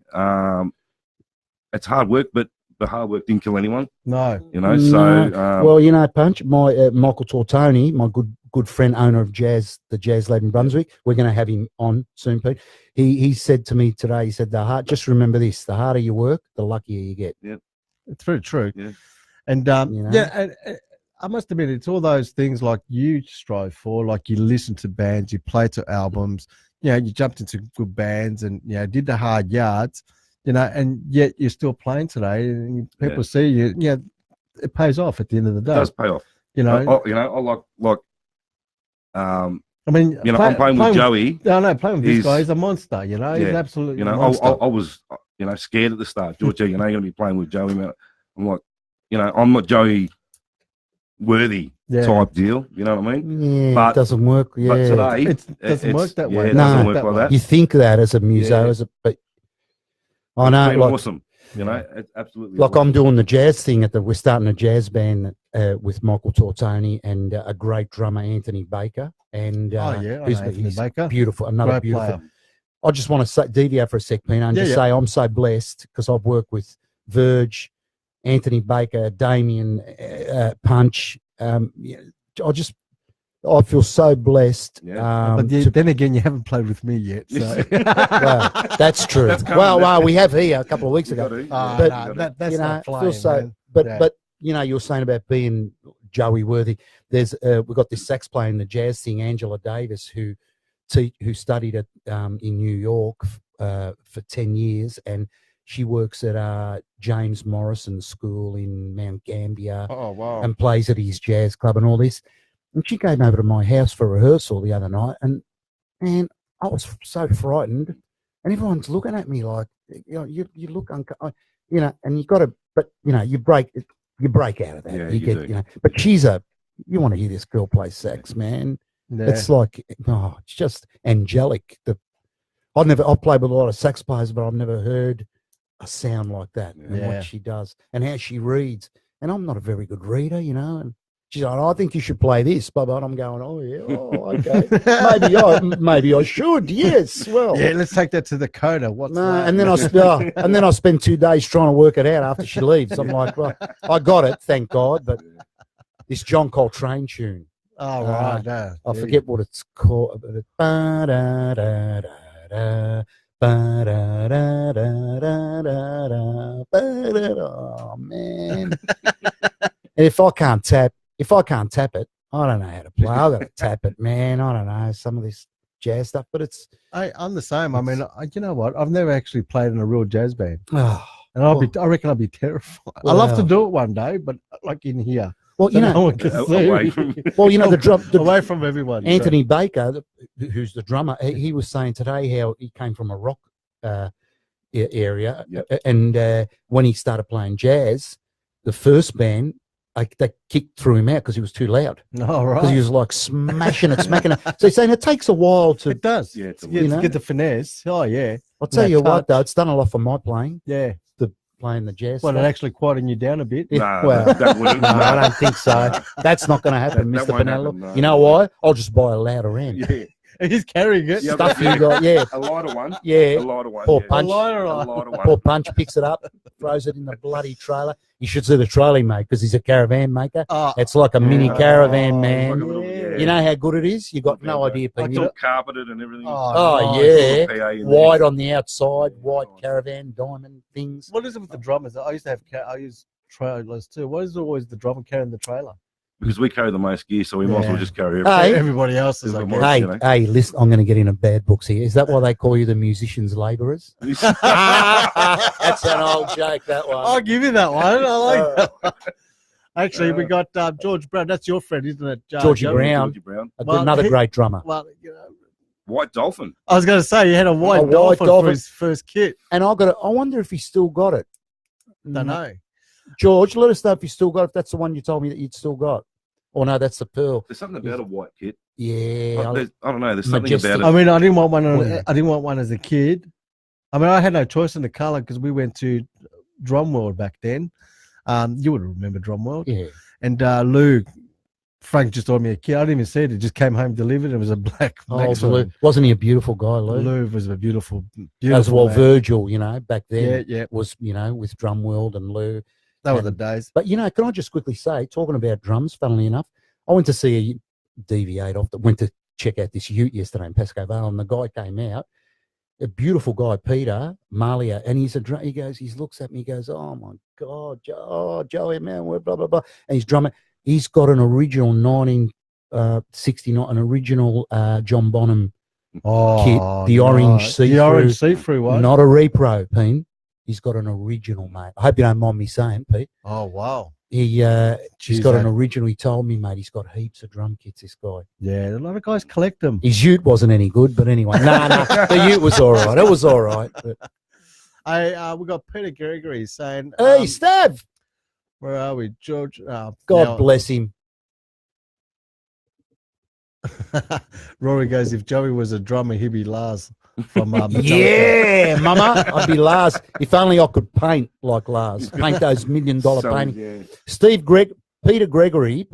It's hard work, but the hard work didn't kill anyone. No. So Well, Punch, my Michael Tortoni, my good friend, owner of the Jazz Lab in Brunswick, we're going to have him on soon, Pete. He said to me today, he said, just remember this, the harder you work, the luckier you get. It's very true. Yeah. And and I must admit, it's all those things like you strive for, like you listen to bands, you play to albums, you jumped into good bands and did the hard yards, and yet you're still playing today, and people see you. It pays off at the end of the day. it does pay off. I like. I mean, I'm playing with Joey. No, playing with this He's- guy. He's a monster. He's absolutely. A monster. I was scared at the start. Georgia, you're going to be playing with Joey. I'm like, I'm not Joey worthy type deal. You know what I mean? Yeah, But- it doesn't work. Yeah. But today, It doesn't work that way. Yeah, it No. doesn't work like that. You think that as a muso, but I know, It's been like, awesome. It's absolutely like awesome. I'm doing the jazz thing we're starting a jazz band with Michael Tortoni and a great drummer, Anthony Baker. And I know Anthony he's Baker. beautiful, another Great beautiful. player. I just want to say, deviate for a sec, Pino, and just say I'm so blessed because I've worked with Verge, Anthony Baker, Damien, Punch. I feel so blessed. Yeah. But then again, you haven't played with me yet. So. Well, that's true. That's coming. well, we have here a couple of weeks You ago. gotta- Oh, yeah, that's not I playing, feel so. man. But Yeah. but you're saying about being Joey worthy. There's we've got this sax player in the jazz thing, Angela Davis, who studied at in New York for 10 years, and she works at James Morrison School in Mount Gambier Oh wow. and plays at his jazz club and all this. And she came over to my house for rehearsal the other night, and I was so frightened, and everyone's looking at me like, you look and you got to, but you break out of that. Yeah, you you get, do. but you want to hear this girl play sax, man. Yeah. It's like, it's just angelic. I've played with a lot of sax players, but I've never heard a sound like that and Yeah. what she does and how she reads. And I'm not a very good reader, and she's like, I think you should play this, but I'm going, okay. maybe I should. Yes. Well, Yeah, let's take that to the coda. What's no, that? and then I spend 2 days trying to work it out after she leaves. I'm like, well, I got it, thank God. But this John Coltrane tune, Oh right, no. I forget what it's called. Ba-da-da-da-da, ba-da-da-da-da-da, ba-da-da. Oh man! And if I can't tap it, I don't know how to play. I've got to tap it, man. I don't know some of this jazz stuff, but it's I'm the same. I mean, you know what? I've never actually played in a real jazz band, oh, and I reckon I'll be terrified. I love to Wow. do it one day, but like in here, well, so no one can see away me. from- the drum. away from everyone. so- Anthony Baker, who's the drummer, he was saying today how he came from a rock area, Yep. and when he started playing jazz, the first band, they kicked threw him out because he was too loud. Oh right. Because he was like smashing it, smacking it. So he's saying it takes a while to. It does. Yeah, it's a to lot. get the finesse. Oh yeah, I'll tell that you what, touch. though, it's done a lot for my playing, yeah. playing the jazz. Well, stuff. it actually quieting you down a bit. Yeah, No, well, that wouldn't. no, I don't think so. That's not going to happen, That Mr. won't Pinello. happen, no. You know why? I'll just buy a louder end. Yeah, He's carrying it. Yeah, Stuff you got, yeah, a lighter one. yeah. A lighter one. Poor yeah. Punch. A lighter A one. lighter one. Poor Punch picks it up, throws it in the bloody trailer. You should see the trailer he made because he's a caravan maker. Oh, It's like a mini Oh, caravan, Like a man. little- Yeah. You know how good it is? You got no Okay, idea, It's Pino. all carpeted and everything. Oh, nice. yeah. PA in there. White on the outside, white caravan, diamond things. What is it with the drummers? I used to have. I use trailers too. Why is always the drummer carrying the trailer? Because we carry the most gear, so we might as well Yeah. just carry Hey. everything. Everybody else is. I Hey, guess. Hey, you know. hey, listen, I'm going to get in a bad books here. Is that why they call you the musicians' labourers? That's an old joke, that one. I'll give you that one. I like that one. Actually, we got George Brown. That's your friend, isn't it? Georgie Joe? Brown. Georgie Brown. Well, Another he- great drummer. Well, White Dolphin. I was going to say, you had a white dolphin for his first kit. And I wonder if he still got it. Don't know. George, let us know if you still got it. If that's the one you told me that you'd still got. Oh, no, that's the Pearl. There's something about a white kit. Yeah. I don't know. There's something Majestic. about it. I mean, I didn't want one. I didn't want one as a kid. I mean, I had no choice in the color because we went to Drum World back then. You would remember Drum World. Yeah. And Lou, Frank just ordered me a kit. I didn't even see it. It just came home delivered. It was a black. Lou. Wasn't he a beautiful guy, Lou? Lou was a beautiful As well, man. Virgil, back then Yeah. was, with Drum World and Lou. That were the days. But, can I just quickly say, talking about drums, funnily enough, I went to see a DV8 off that went to check out this ute yesterday in Pasco Vale, and the guy came out, a beautiful guy, Peter Malia, and he looks at me, he goes, oh my God, Joey, man, blah, blah, blah. And he's drumming. He's got an original 1969, an original John Bonham kit, the orange see-through. The orange see-through one. Not a repro, Pete. He's got an original, mate. I hope you don't mind me saying, Pete. Oh, wow. He's got an original. He told me, mate, he's got heaps of drum kits, this guy. Yeah, a lot of guys collect them. His ute wasn't any good, but anyway. No, the ute was all right. It was all right. But... we got Peter Gregory saying, hey, Stav! Where are we? George. God bless him. Rory goes, if Joey was a drummer, he'd be Lars from Metallica. Yeah, mama. I'd be Lars. If only I could paint like Lars. Paint those $1 million paintings. Yeah. Peter Gregory,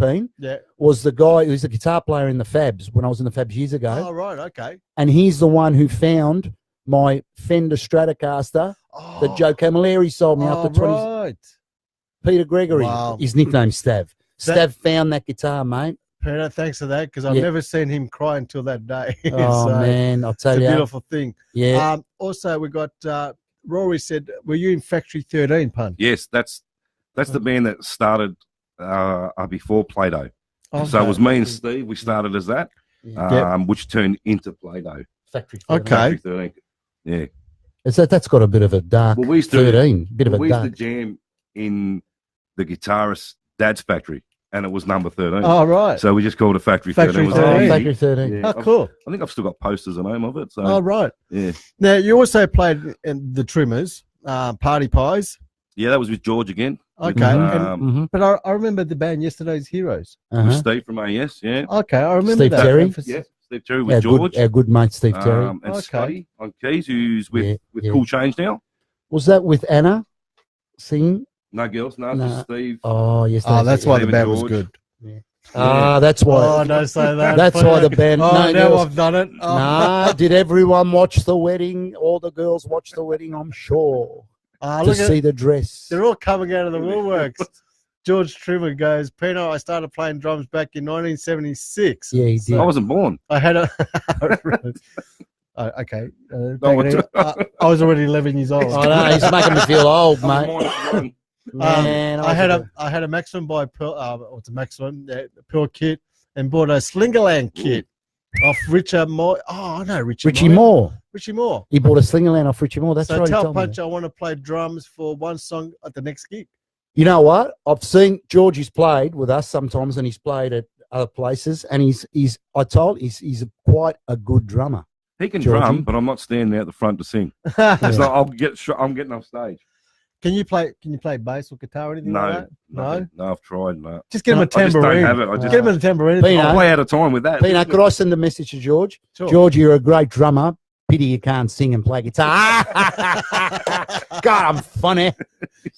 was the guy who's a guitar player in the Fabs when I was in the Fabs years ago. Oh, right, okay. And he's the one who found my Fender Stratocaster that Joe Camilleri sold me after 20. Right. Peter Gregory. Wow. His nickname's Stav. Stav found that guitar, mate. Peter, thanks for that, because I've never seen him cry until that day. Oh, so man, I'll tell you. It's a beautiful thing. Yeah. Also, we got Rory said, were you in Factory 13, Pun? Yes, that's the band that started before Play-Doh. Okay. So it was me and Steve. We started as that, which turned into Play-Doh. Factory 13. Okay. Factory 13. Yeah. That's got a bit of a dark 13. We used to jam in the guitarist's dad's factory, and it was number 13. Oh, right. So we just called it Factory 13. Factory 13. Yeah. Oh, cool. I think I've still got posters and name of it. So. Oh, right. Yeah. Now, you also played in the Trimmers, Party Pies. Yeah, that was with George again. Okay. But I remember the band Yesterday's Heroes. With Steve from AS, yeah. Okay, I remember Steve that. Terry? Yeah, Steve Terry with George. Our good mate Steve Terry. And Scotty on keys, who's with Cool Change now. Was that with Anna singing? No girls, no, just Steve. Oh, yes. That's why the band was George. good. Yeah. That's why. Oh, don't say that. That's why the band. Oh, no, now girls. I've done it. Oh. Nah, did everyone watch the wedding? All the girls watched the wedding, I'm sure. To see the dress. They're all coming out of the woolworks. George Trimmer goes, Pino, I started playing drums back in 1976. Yeah, he did. I wasn't born. I had a... okay. I was already 11 years old. Oh, no, he's making me feel old, mate. Man, I had a Maximum by Pearl, what's a Maximum? Pearl kit, and bought a Slingerland kit off Richard Moore. Oh, no, Richie Moore. Richie Moore. He bought a Slingerland off Richie Moore. That's so right. Tell Punch I want to play drums for one song at the next gig. You know what? I've seen Georgie's played with us sometimes, and he's played at other places, and he's quite a good drummer. He can Georgie. drum, but I'm not standing out the front to sing. It's like I'm getting off stage. Can you play bass or guitar or anything like that? No, I've tried. No, just get him a tambourine. I just don't have it. Get him a tambourine. I'll play out of time with that. Pino, could I send a message to George? Sure. George, you're a great drummer. Pity you can't sing and play guitar. God, I'm funny.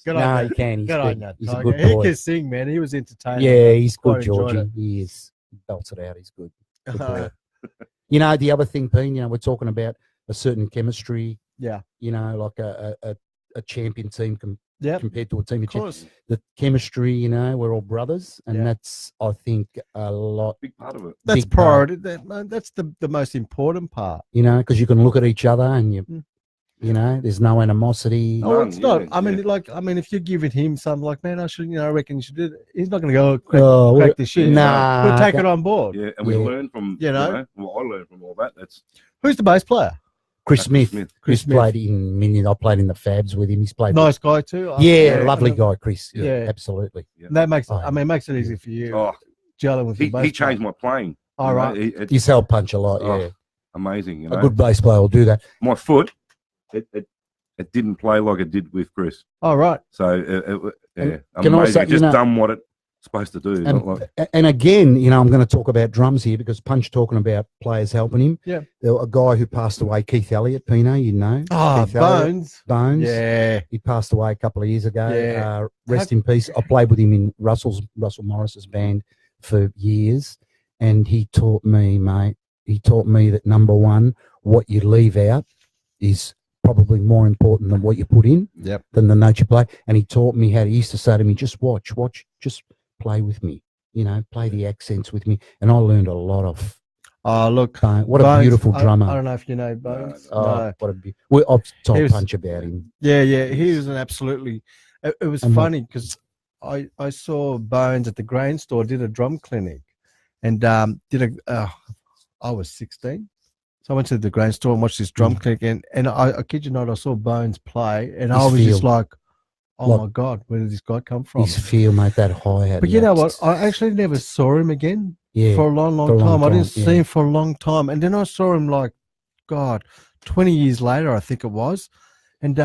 No, he can. He's good. He's a good boy. He can sing, man. He was entertaining. Yeah, he's good, Georgie. He is. Belts it out. He's good. You know, the other thing, Pino, we're talking about a certain chemistry. Yeah. You know, like a champion team compared to a team. Of course. The chemistry, you know, we're all brothers, and that's, I think, a big part of it. That's priority. That's the most important part. You know, because you can look at each other and you know, there's no animosity. Oh, it's not. I mean, if you're giving him something like, man, I reckon you should do it. He's not going to go crack this shit. Nah, we'll take it on board. Yeah, and we learn from what I learned from all that. Who's the bass player? Chris Smith. Chris Smith. Played in I played in the Fabs with him. He's played nice guy too. Lovely guy, Chris. Yeah, absolutely. Yeah. That makes makes it easy for you. Gelling with he changed my playing. All right. He's held punch a lot. Yeah. amazing. You A know, good bass player will do that. my foot, it didn't play like it did with Chris. Oh, right. So yeah, can I amazing. say, It just you know- done what it's supposed to do. not like, And again, you know, I'm going to talk about drums here because Punch talking about players helping him. Yeah. There was a guy who passed away, Keith Elliott, Pino, you know. Oh, Keith Elliott. Bones. Bones. Yeah. He passed away a couple of years ago. Yeah. Rest in peace. I played with him in Russell Morris's band for years, and he taught me, mate. He taught me that number one, what you leave out is probably more important than what you put in. Yep. Than the note you play. And he taught me how. He used to say to me, "Just watch, just play with me. You know, play the accents with me." And I learned a lot of. Oh, look. What a Bones, beautiful drummer. I don't know if you know Bones. Oh, No. what a well, I've told He was- Punch about him. Yeah, he was an absolutely. It was And funny because I saw Bones at the grain store, did a drum clinic, and did a. I was 16, so I went to the grain store and watched this drum clinic, and I kid you not, I saw Bones play, and I His was just feel. like, oh Like- my god, where did this guy come from? His feel, mate, that hi-hat. But you know what? I actually never saw him again Yeah. for a long, for a long long time. I didn't time, see yeah. him for a long time, and then I saw him like, God, 20 years later, I think it was, and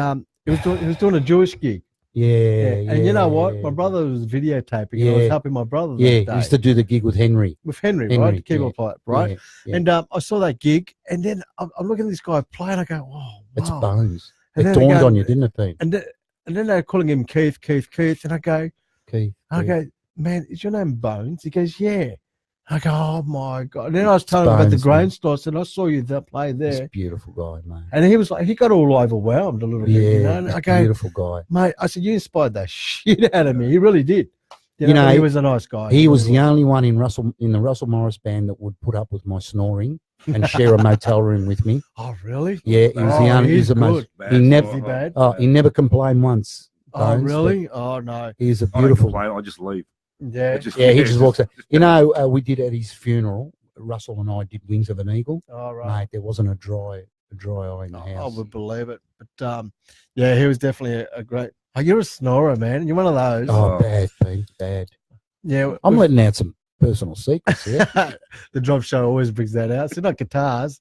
he was doing a Jewish gig. Yeah, And you know what? yeah. My brother was videotaping. And I was Yeah. helping my brother Yeah, that he day used to do the gig with Henry. with Henry, right? Henry, The keyboard player, right? Yeah, yeah. And I saw that gig, and then I'm looking at this guy play, and I go, "Oh, It's wow!" Bones. And It then I dawned go- on you, didn't it, Pete? And then they're calling him Keith, and I go, Keith, "Man, is your name Bones?" He goes, "Yeah." I go, "Oh my god!" And then I was telling him about the Bones, grain man. store, and I saw you that play He's there, a beautiful guy, mate. and he was like, he got all overwhelmed a little bit, you know. Yeah, And I go, beautiful guy. "Mate," I said, "You inspired the shit out of me. He really did." You know, he was a nice guy. He was the really only one in the Russell Morris band that would put up with my snoring and share a motel room with me. Oh, really? Yeah, he was the only. He's the most. good. He never. Is he bad? He never complained once. Oh, Bones, really? Oh, no. but He's a I don't beautiful. complain. I just leave. Yeah. Yeah, he just walks out. You know, we did at his funeral. Russell and I did Wings of an Eagle. All right. Mate, there wasn't a dry eye in the I house. would believe it. But yeah, he was definitely a great. Oh, you're a snorer, man. You're one of those. Oh, bad, Pete, bad. Yeah. I'm letting out some personal secrets here. The drum show always brings that out. So not guitars.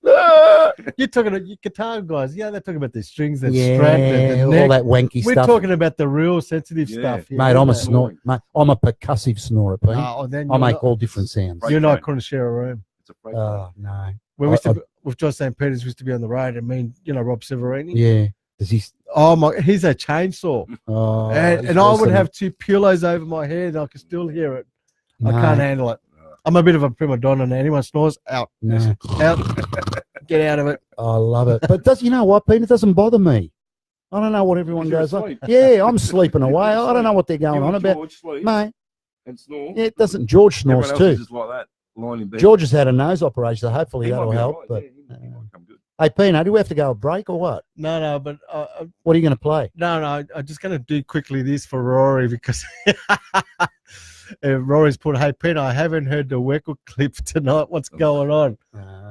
You're talking about guitar guys. Yeah, they're talking about the strings and strap and the all neck. that wanky We're stuff. talking about the real sensitive Yeah. stuff. here, Mate, I'm a isn't it? snore. Mate, I'm a percussive snorer, Pete. Oh, then I you're make not- all different sounds. Right. You and I couldn't share a room. It's a break. Oh, no. When we used to, with Josh St. Peters, we used to be on the road, and Rob Severini. Yeah. Does he? Oh my, he's a chainsaw, Oh, and he's I would worse than- have two pillows over my head, and I could still hear it. I No, can't handle it. I'm a bit of a prima donna, and anyone snores, out, No. out, get out of it. I love it. But you know what, Pete? It doesn't bother me. I don't know what everyone You're goes on. asleep. Yeah, I'm sleeping away. I don't know what they're going You on and about. George sleep Mate, and snore. yeah, it doesn't. George Everyone snores else too. is just like that, lying in bed. George has had a nose operation, so hopefully He might that'll be help. alright, But yeah, he might come good. hey, Pino, do we have to go a break or what? No, but What are you going to play? no, I'm just going to do quickly this for Rory because Rory's put, "Hey, Pin, I haven't heard the Weckl clip tonight. What's going on?"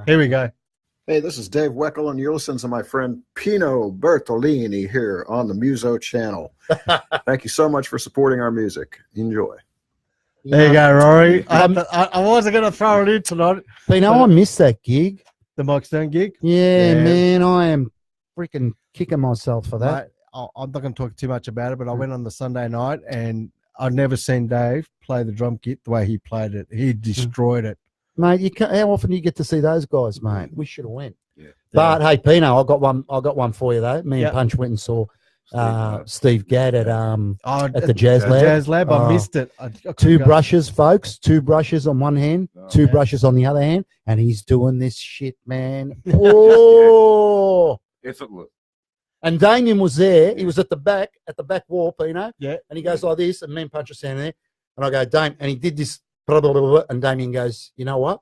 Here we go. Hey, this is Dave Weckl, and you're listening to my friend Pino Bertolini here on the Muso channel. Thank you so much for supporting our music. Enjoy. There you go, Rory. I wasn't going to throw it in tonight. Pino, I missed that gig. The Mike Stone gig. Yeah, Yeah. man, I am freaking kicking myself for that. Mate, I'm not going to talk too much about it, but I went on the Sunday night and I'd never seen Dave play the drum kit the way he played it. He destroyed it. Mate, how often do you get to see those guys, mate? We should have went. Yeah. But hey, Pino, I got one for you though. Me Yep. and Punch went and saw Steve Gadd at the Jazz Lab. Jazz Lab. I Oh. missed it. I couldn't Two go. brushes, folks. Two brushes on one hand, two yeah. brushes on the other hand, and he's doing this shit, man. Oh! Effortless. And Damien was there. He was at the back wall, Pino. Yeah. And he goes like this, and me and Punch are standing there. And I go, Dame, and he did this, blah, blah, blah, blah, and Damien goes, you know what?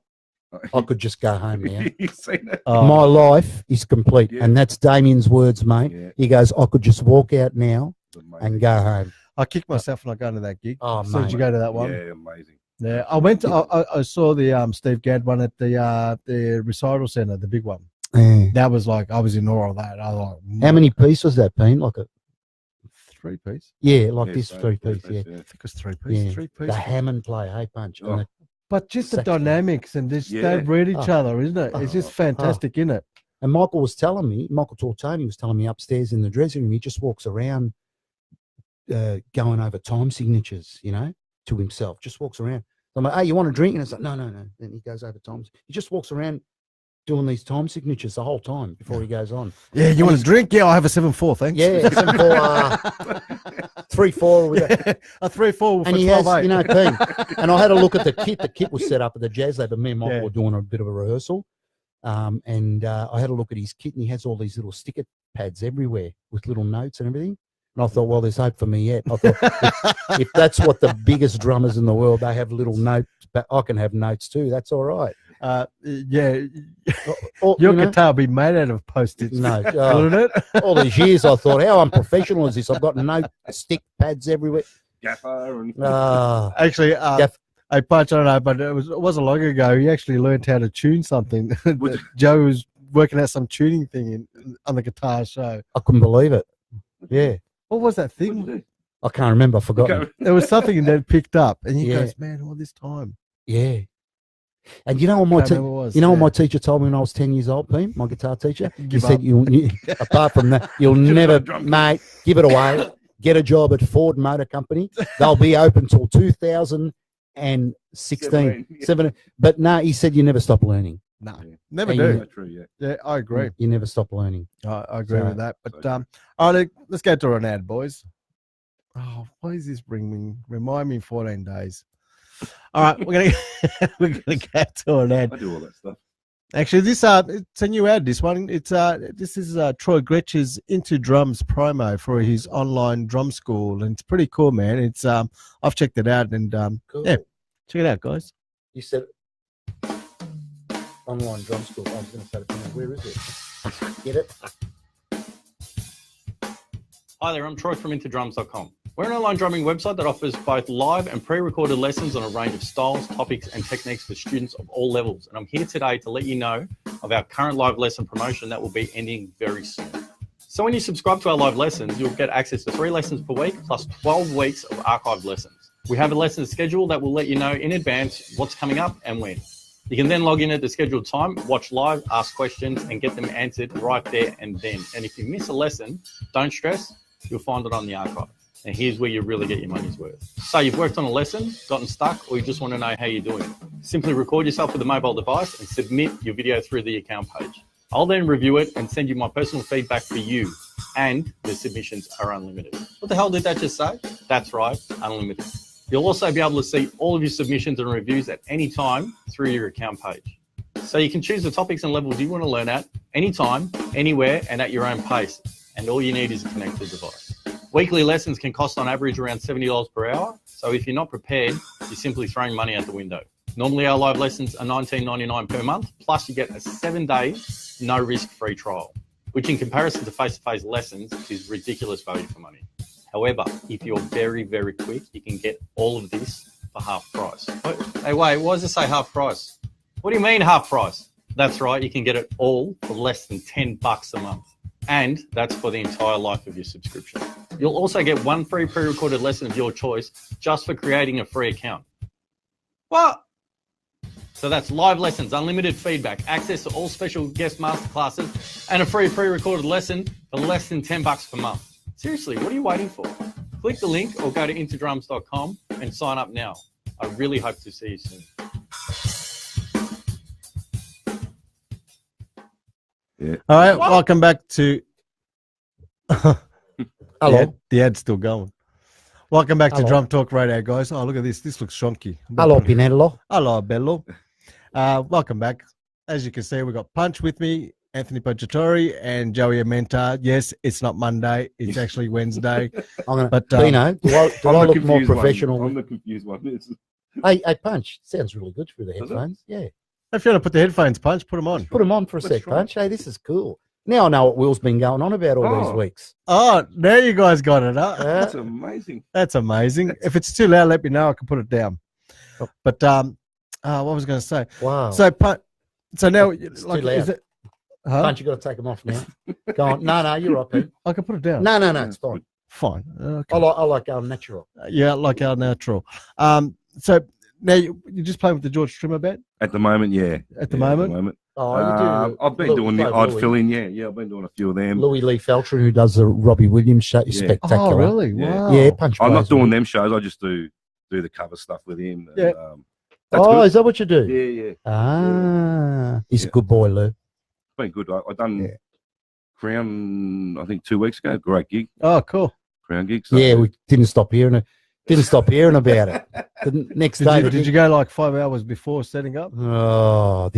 I could just go home now. You seen that? Oh, My life is complete. Yeah. And that's Damien's words, mate. Yeah. He goes, I could just walk out now It's amazing. and go home. I kicked myself when I go to that gig. Oh, So did mate. you go to that one? Yeah, amazing. Yeah, I went to. I saw the Steve Gadd one at the recital center, the big one. Yeah. That was like I was in awe of that. I was like, How many piece was that, Pete? Like a 3-piece? yeah, like Yeah, this so, 3-piece, yeah. I think it was 3-piece. Yeah. 3-piece. The Hammond player, hey Punch. Oh. And But just the saxophone. dynamics and this, Yeah. they read each Oh. other, isn't it? It's just fantastic, isn't it? And Michael Tortoni was telling me upstairs in the dressing room, he just walks around going over time signatures, to himself, just walks around. I'm like, hey, you want a drink? And it's like, no. Then he goes over times. He just walks around doing these time signatures the whole time before he goes on. Yeah, you want a drink? Yeah, I'll have a 7-4, thanks. Yeah, 3-4 with a, A 3-4 for and he 12-8. has, team. And I had a look at the kit. The kit was set up at the Jazz Lab, and me and Michael Yeah. were doing a bit of a rehearsal. And I had a look at his kit, and he has all these little sticker pads everywhere with little notes and everything. And I thought, well, there's hope for me yet. I thought, if that's what the biggest drummers in the world, they have little notes, but I can have notes too. That's all right. Yeah, Or, your guitar will be made out of post-its. No, Wouldn't it? all these years I thought, how unprofessional is this? I've got note stick pads everywhere. Gaffer and Actually, Gaff- I Punch, I don't know, but it wasn't long ago. He actually learned how to tune something. Joe was working out some tuning thing on the guitar show. I couldn't believe it. Yeah. What was that What'd you thing? do? I can't remember. I forgot. There was something that picked up, and he Yeah. goes, "Man, all this time." Yeah. And you know what my Can't remember what it was. what my teacher told me when I was 10 years old, Pete, my guitar teacher? He Give said, up. you apart from that, you'll Give it never, a drum. mate, give it away. Get a job at Ford Motor Company. They'll be open till 2016. 17. But no, he said you never stop learning. No, Yeah. never And do. Yeah, true, yeah. Yeah, I agree. You never stop learning. I agree So- with that. But so- all right, let's go to an ad, boys. Oh, why is this remind me 14 days? All right, we're gonna get to an ad. I do all that stuff. Actually, this it's a new ad. This one, this is Troy Gretsch's Into Drums promo for his online drum school, and it's pretty cool, man. It's I've checked it out, and Cool. yeah, check it out, guys. You said online drum school. I was going to say, where is it? Get it? Hi there, I'm Troy from IntoDrums.com. We're an online drumming website that offers both live and pre-recorded lessons on a range of styles, topics, and techniques for students of all levels. And I'm here today to let you know of our current live lesson promotion that will be ending very soon. So when you subscribe to our live lessons, you'll get access to 3 lessons per week plus 12 weeks of archived lessons. We have a lesson schedule that will let you know in advance what's coming up and when. You can then log in at the scheduled time, watch live, ask questions, and get them answered right there and then. And if you miss a lesson, don't stress, you'll find it on the archive. And here's where you really get your money's worth. So you've worked on a lesson, gotten stuck, or you just want to know how you're doing. Simply record yourself with a mobile device and submit your video through the account page. I'll then review it and send you my personal feedback for you. And the submissions are unlimited. What the hell did that just say? That's right, unlimited. You'll also be able to see all of your submissions and reviews at any time through your account page. So you can choose the topics and levels you want to learn at anytime, anywhere, and at your own pace. And all you need is a connected device. Weekly lessons can cost on average around $70 per hour. So if you're not prepared, you're simply throwing money out the window. Normally our live lessons are $19.99 per month, plus you get a 7-day no risk free trial, which in comparison to face-to-face lessons is ridiculous value for money. However, if you're very, very quick, you can get all of this for half price. Hey, wait, why does it say half price? What do you mean half price? That's right, you can get it all for less than $10 a month. And that's for the entire life of your subscription. You'll also get 1 free pre-recorded lesson of your choice just for creating a free account. What? So that's live lessons, unlimited feedback, access to all special guest masterclasses, and a free pre-recorded lesson for less than $10 per month. Seriously, what are you waiting for? Click the link or go to intodrums.com and sign up now. I really hope to see you soon. Yeah. All right, welcome back to. Hello. The ad's still going. Welcome back to Hello. Drum Talk Radio, guys. Oh, look at this. This looks shonky. Hello, Pinello. Hello, Bello. Welcome back. As you can see, we've got Punch with me, Anthony Pungitore, and Joey Amenta. Yes, it's not Monday. It's actually Wednesday. I'm gonna, But, Pino, do I I'm the look more confused one. professional? I'm the confused one. It's- Hey, Punch, sounds really good through the Does it? headphones. Yeah. If you want to put the headphones, Punch, put them on. Put them on for a Let's sec, try. Punch. Hey, this is cool. Now I know what Will's been going on about all these Oh. weeks. Oh, now you guys got it. Huh? That's amazing. That's amazing. If it's too loud, let me know. I can put it down. Oh. But what was I going to say? Wow. So, so now, It's like, too loud. is it? Huh? Punch, you got to take them off now. Go on. No, you're right, Pete. I can put it down. No, it's fine. Fine. Okay. I like natural. Yeah, like our natural. So Now you just playing with the George Strimmer band At the moment, yeah. at the moment. Oh, you do. I've been doing the odd fill-in, yeah. I've been doing a few of them. Louis Lee Feltrin, who does the Robbie Williams show, is spectacular. Oh, really? Yeah. Wow. Yeah, Punch. I'm not plays doing with them shows. I just do the cover stuff with him. And, Yeah. that's Oh, good. is that what you do? Yeah. Ah, he's a good boy, Lou. It's been good. I done Yeah. Crown, I think 2 weeks ago. Great gig. Oh, cool. Crown gig. So. Yeah, we didn't stop hearing it. Didn't stop hearing about it. The next day, Did you go like 5 hours before setting up? Oh,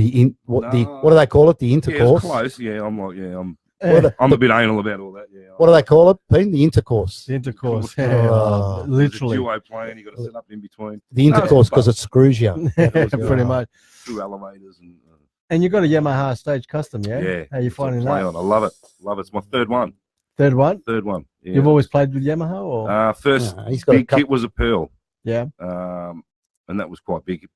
what No. do they call it? The Yeah, it's intercourse. close. Yeah, I'm like, I'm Yeah, a bit anal about all that. Yeah. What do they call it, Pete? The intercourse. the intercourse. Oh, Yeah, oh, literally. There's a duo playing. You got to set up in between. The intercourse because it screws you. Yeah, pretty much. Through elevators and. And you got a Yamaha Stage Custom, yeah? Yeah. How you that's what finding I play that? on. I love it. Love it. It's my third one. Third one? Yeah. You've always played with Yamaha, or First No, he's got a big couple- kit was a Pearl. yeah? And that was quite big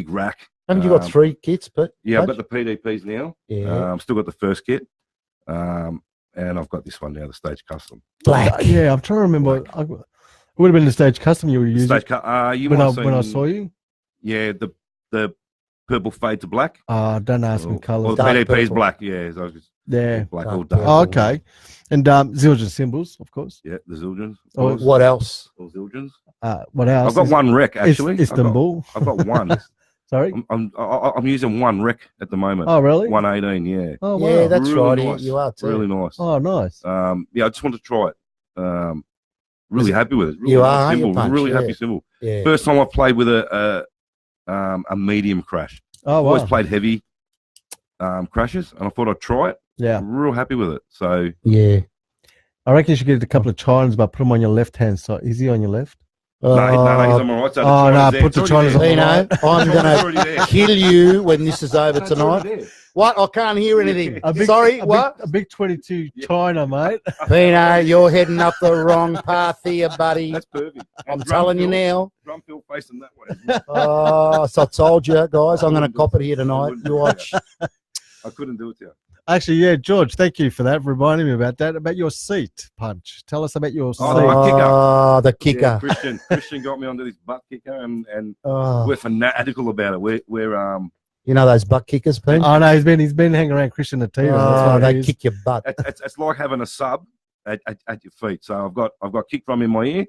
rack. Haven't you got 3 kits, but Yeah, I've got the PDPs now. yeah, Still got the first kit. And I've got this one now, the Stage Custom. black. Yeah, I'm trying to remember. It would have been the Stage Custom you were using You when might I, have when I seen- saw you. Yeah, the purple fade to black. Don't ask me Or colours. Dark PDP is purple. black. Yeah, so it's Yeah. black Dark all dark. Oh, okay. And Zildjian cymbals, of course. Yeah, the Zildjians. Oh, What else? All Zildjians. What else? I've got one rec actually. Istanbul. I've got one. Sorry. I'm using one rec at the moment. Oh, really? 118. Yeah. Oh, wow. Yeah, that's Really right. nice. You are too. Really nice. Oh, nice. Yeah, I just want to try it. Really happy with it. Really You happy are, aren't you, cymbal. Punch? Really Yeah. happy cymbal. Yeah. First time I played with a medium crash. Oh, wow. Always played heavy crashes, and I thought I'd try it. Yeah. Real happy with it. So Yeah. I reckon you should get a couple of chimes, but put them on your left-hand side. Is he on your left? no, he's on my right side. Oh, no, There. put the It's already Chinese on there. the Pino, right. I'm It's going already there. to kill you when this is over It's already tonight. there. What? I can't hear anything. A big- Sorry, a what? Big, a big 22 China, mate. Pino, you're heading up the wrong path here, buddy. That's perfect. I'm And telling you drum fill- now. Drum fill facing that way. Oh, so I told you, guys, I'm going to cop it here tonight. You watch. I couldn't do it to you. Actually, yeah, George, thank you for that, reminding me about that. About your seat, Punch. Tell us about your seat. Oh, the butt kicker. Oh, the Yeah, kicker. Christian got me onto this butt kicker, and Oh, we're fanatical about it. We're you know those butt kickers, Pete? Oh, no, he's been hanging around Christian Ativo. Oh, they it is. kick your butt. it's like having a sub at your feet. So I've got kick drum in my ear,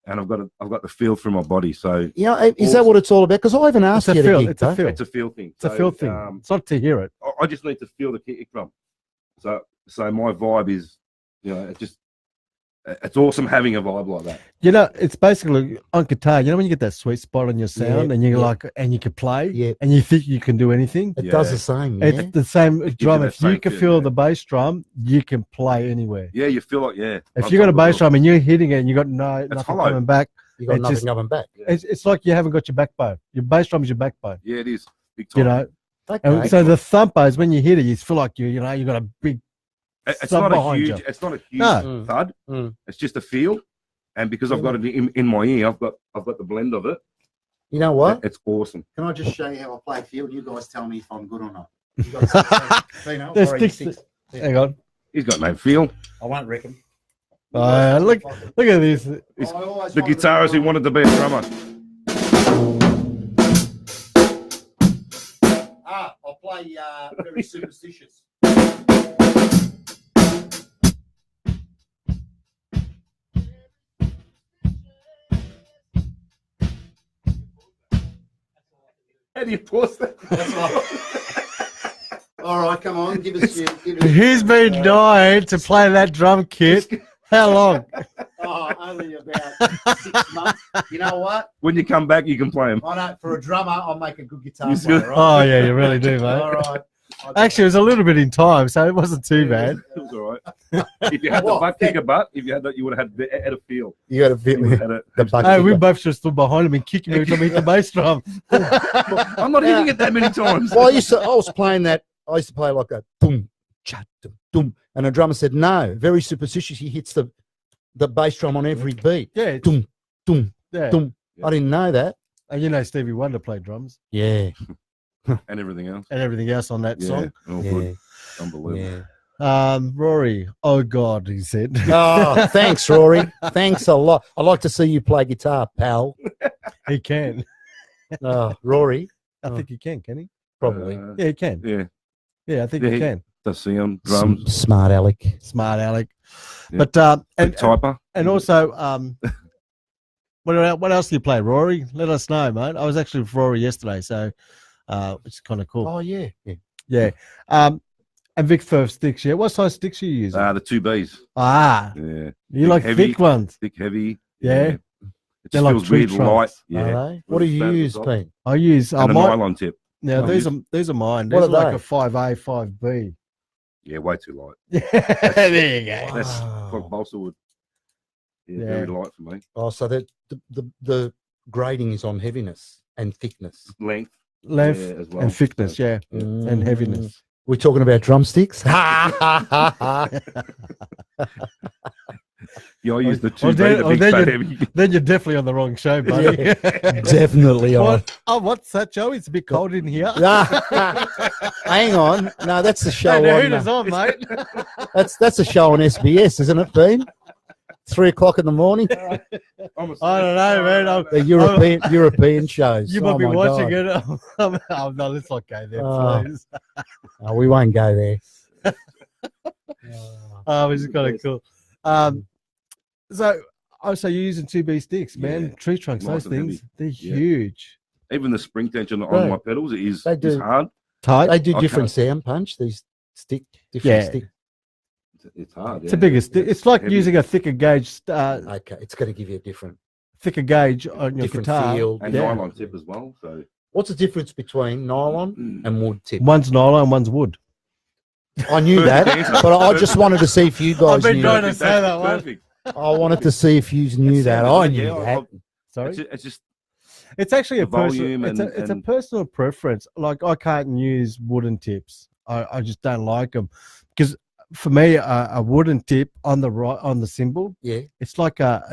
and I've got the feel through my body. So You know, is that what it's all about? Because I haven't asked It's a you to feel. kick, It's a though. feel. it's a feel thing. It's a feel thing. It's not to hear it. I just need to feel the kick drum. So my vibe is, it's awesome having a vibe like that. You know, it's basically on guitar. You know when you get that sweet spot on your sound, Yeah, and you're yeah. like, and you can play, Yeah. and you think you can do anything. It Yeah. does the same, yeah. It's the same drum. you If that you same can feel, feel yeah. the bass drum, you can play anywhere. Yeah, you feel like If you got a bass drum and you're hitting it, and you got nothing hollow. coming back, You got it nothing just- coming back. it's like you haven't got your backbone. Your bass drum is your backbone. Yeah, it is big time. You know, Okay. and so the thumper is when you hit it, you feel like you got a big. It's sub not a behind huge. you. It's not a huge No. thud. Mm. It's just a feel, and because I've got it in my ear, I've got the blend of it. You know what? It's awesome. Can I just show you how I play field? You guys tell me if I'm good or not. You got Pino, There's already sticks- six. Hang on. He's got no feel. I won't reckon. Look at this. It's the guitarist who wanted to be a drummer. I'll play very superstitious. How do you pause that? All right, come on, give us your. He's been dying to play that drum kit. How long? Oh, only about 6 months. You know what? When you come back, you can play him. I know for a drummer, I'll make a good guitar You player. see- Right? Oh yeah, you really do, All mate. right. Actually, it was a little bit in time, so it wasn't too bad. It was all right. If you had the What? butt kicker butt, if you had that, you would have had a feel. You got to fit You would me. have had The it. butt Hey, we kicker. both just stood behind him and kicking him every time he hit the bass drum. I'm not hitting it that many times. Well, I was playing that. I used to play like a boom, cha, dum, dum, and a drummer said, "No, very superstitious. He hits the bass drum on every beat. Yeah, Dum, dum, yeah. dum." I didn't know that. And you know Stevie Wonder played drums Yeah, And everything else. and everything else on that Yeah, song. all yeah, good. Unbelievable. yeah. Rory, oh God, he said. Oh, thanks, Rory. Thanks a lot. I'd like to see you play guitar, pal. He can. Rory, I think he can he? probably. Yeah, he can. Yeah, Yeah, I think Yeah, he he- can. does see him drums. Smart Alec. Smart Alec. Yeah. But Big typer. and also what else do you play, Rory? Let us know, mate. I was actually with Rory yesterday, so which is kind of cool. Oh yeah. Yeah. And Vic Firth sticks, yeah. What size sticks are you using? The 2Bs. Yeah. Yeah, You like heavy. thick ones. thick, heavy. Yeah. It They're just like feels tree weird, trunks. light. Are Yeah. they? What do you Really use, fat Pete? I use And a mine. nylon tip. Now I these use- are mine. What These are are like they? a 5A, 5B. Yeah, way too light. Yeah, there you go. That's Wow. like balsa wood. Yeah, Yeah. very light for me. Oh, so that the grading is on heaviness and thickness. Length. Length yeah, as well. and thickness, So, yeah, and heaviness. We're talking about drumsticks. Yeah, I use the Oh, 2B, then- the oh, big then fat you- heavy. Then you're definitely on the wrong show, buddy. Definitely on. What? Oh, what's that, Joe? It's a bit cold in here. Hang on. No, that's the show Hey, the on. heater's on, mate. That's a show on SBS, isn't it, Bean? 3 o'clock in the morning. I'm a I don't know, man. The European shows. You might Oh, be my watching God. it. Oh, no, let's not go there, Oh. please. Oh, we won't go there. Oh, it's kind of cool. So you're using 2B sticks, man. Yeah. Tree trunks, Nice those and things, heavy. they're Yeah. huge. Even the spring tension Right. on my pedals is They do. hard. Tight. They do I different can't- sound punch. These different Yeah. stick. It's hard. It's a bigger stick. It's like heavy. using a thicker gauge, Okay, it's going to give you a different on your different guitar. feel. And Yeah. nylon tip as well. So What's the difference between nylon and wood tip? One's nylon, one's wood. I knew that, but I just wanted to see if you guys I've been knew. trying to Perfect, say that's that one. perfect. I wanted to see if you knew that. I knew Yeah, that. Sorry, It's just it's actually a the volume personal. It's a and- personal preference. Like I can't use wooden tips. I just don't like them because for me a wooden tip on the cymbal, Yeah, it's like a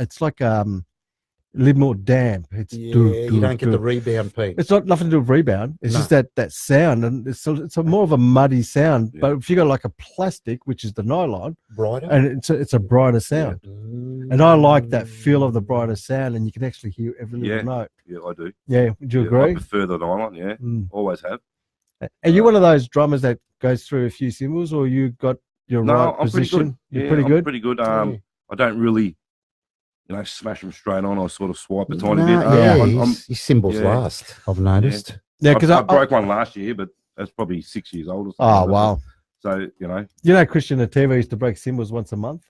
little more damp. It's you don't get the rebound, Pete. It's not nothing to do with rebound. It's No. just that sound, and it's a more of a muddy sound. Yeah. But if you got like a plastic, which is the nylon, Brighter. and it's a brighter sound, and I like that feel of the brighter sound, and you can actually hear every little Yeah. note. yeah, I do. Yeah, would you Yeah, I agree? prefer the nylon. Yeah, Mm. always have. Are you one of those drummers that goes through a few cymbals, or you got your No, right I'm pretty position? good. You're Yeah, pretty I'm good. pretty good. Yeah. I don't really, smash them straight on. I sort of swipe a tiny No, bit. yeah, I'm- his cymbals yeah. last. I've noticed. Yeah, because I broke one last year, but that's probably 6 years old. Or something Oh like that. wow! So Christian Ateva used to break cymbals once a month,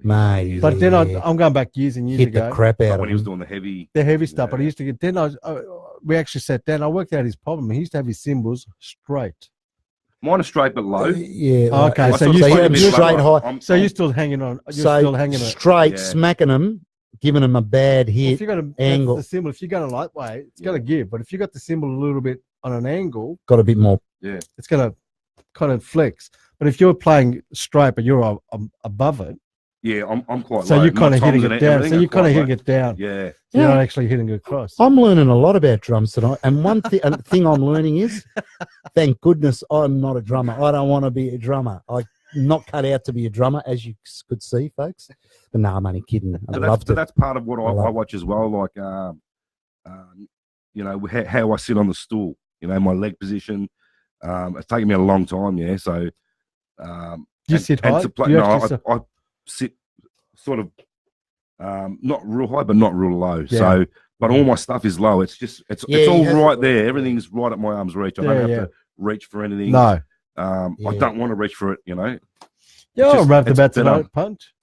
Mate, but then yeah. I'm going back years and years Hit ago. the crap like out when of he was him. doing the heavy, The heavy stuff, but I Yeah. used to get. Then we actually sat down. I worked out his problem. He used to have his cymbals straight. mine are straight but low. Yeah. Okay, I so sort of you play said a bit straight lower. high. So you're still hanging on. You're So still hanging on. straight, Yeah. smacking them, giving them a bad If hit. you got a angle. the cymbal, if you got a light way, it's going to give. But if you got the cymbal a little bit on an angle, Got a bit more. it's going to kind of flex. But if you're playing straight, but you're above it, Yeah, I'm quite so low. you're kind My of hitting toms it and down. everything So are you're kind of quite hitting it down. low. Yeah. So you're Yeah. not actually hitting it across. I'm learning a lot about drums tonight. And one thing I'm learning is, thank goodness I'm not a drummer. I don't want to be a drummer. I'm not cut out to be a drummer, as you could see, folks. But no, I'm only kidding. I But loved it. that's part of what I love I it. watch as well. Like, how I sit on the stool. My leg position. It's taken me a long time. Yeah. So. Do you sit high? To play, Do you no, actually I sit sort of not real high, but not real low. Yeah. So, but all my stuff is low. It's just it's Yeah, all he has right it. there. Everything's right at my arm's reach. I Yeah, don't have yeah. to reach for anything. No. I Yeah. don't want to reach for it. Yeah, It's I'm just- wrapped it's about better. tonight, Punch.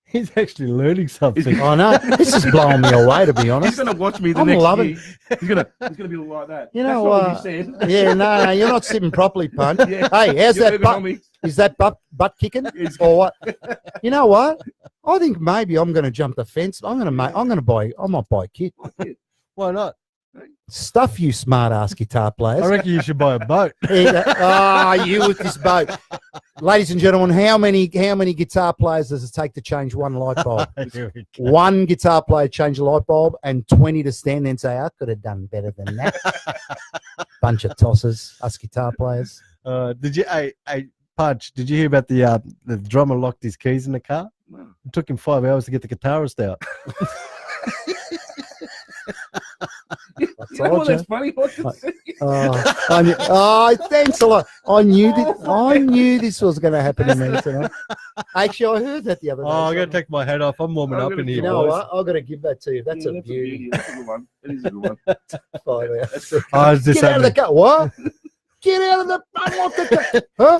He's actually learning something. I know. This is blowing me away, to be He's honest. gonna watch me the I'm next loving- year. He's gonna be like that. You know, That's not what you said. Yeah, no, you're not sitting properly, Punch. Yeah. Hey, how's Your that butt? ergonomics. Is that butt kicking or what? You know what? I think maybe I'm going to jump the fence. I might buy a kit. Why not? Stuff you smart ass guitar players. I reckon you should buy a boat. You with this boat, ladies and gentlemen. How many guitar players does it take to change one light bulb? Here we go. One guitar player change a light bulb, and 20 to stand there and say, "I could have done better than that." Bunch of tossers, us guitar players. Did you, hey, Punch? Did you hear about the drummer locked his keys in the car? No. It took him 5 hours to get the guitarist out. You know told what? you. That's funny. I can see. Thanks a lot. I knew this was going to happen to me tonight. Actually, I heard that the other day. Oh, I'm so gonna take my hat off. I'm warming I'm up gonna in give here, you know boys. what? I've got to give that to you. That's Yeah, a beauty. That's a good one. It is a good one. By the way. I was just Get out of the having, car. What? Get out of the unlock the car.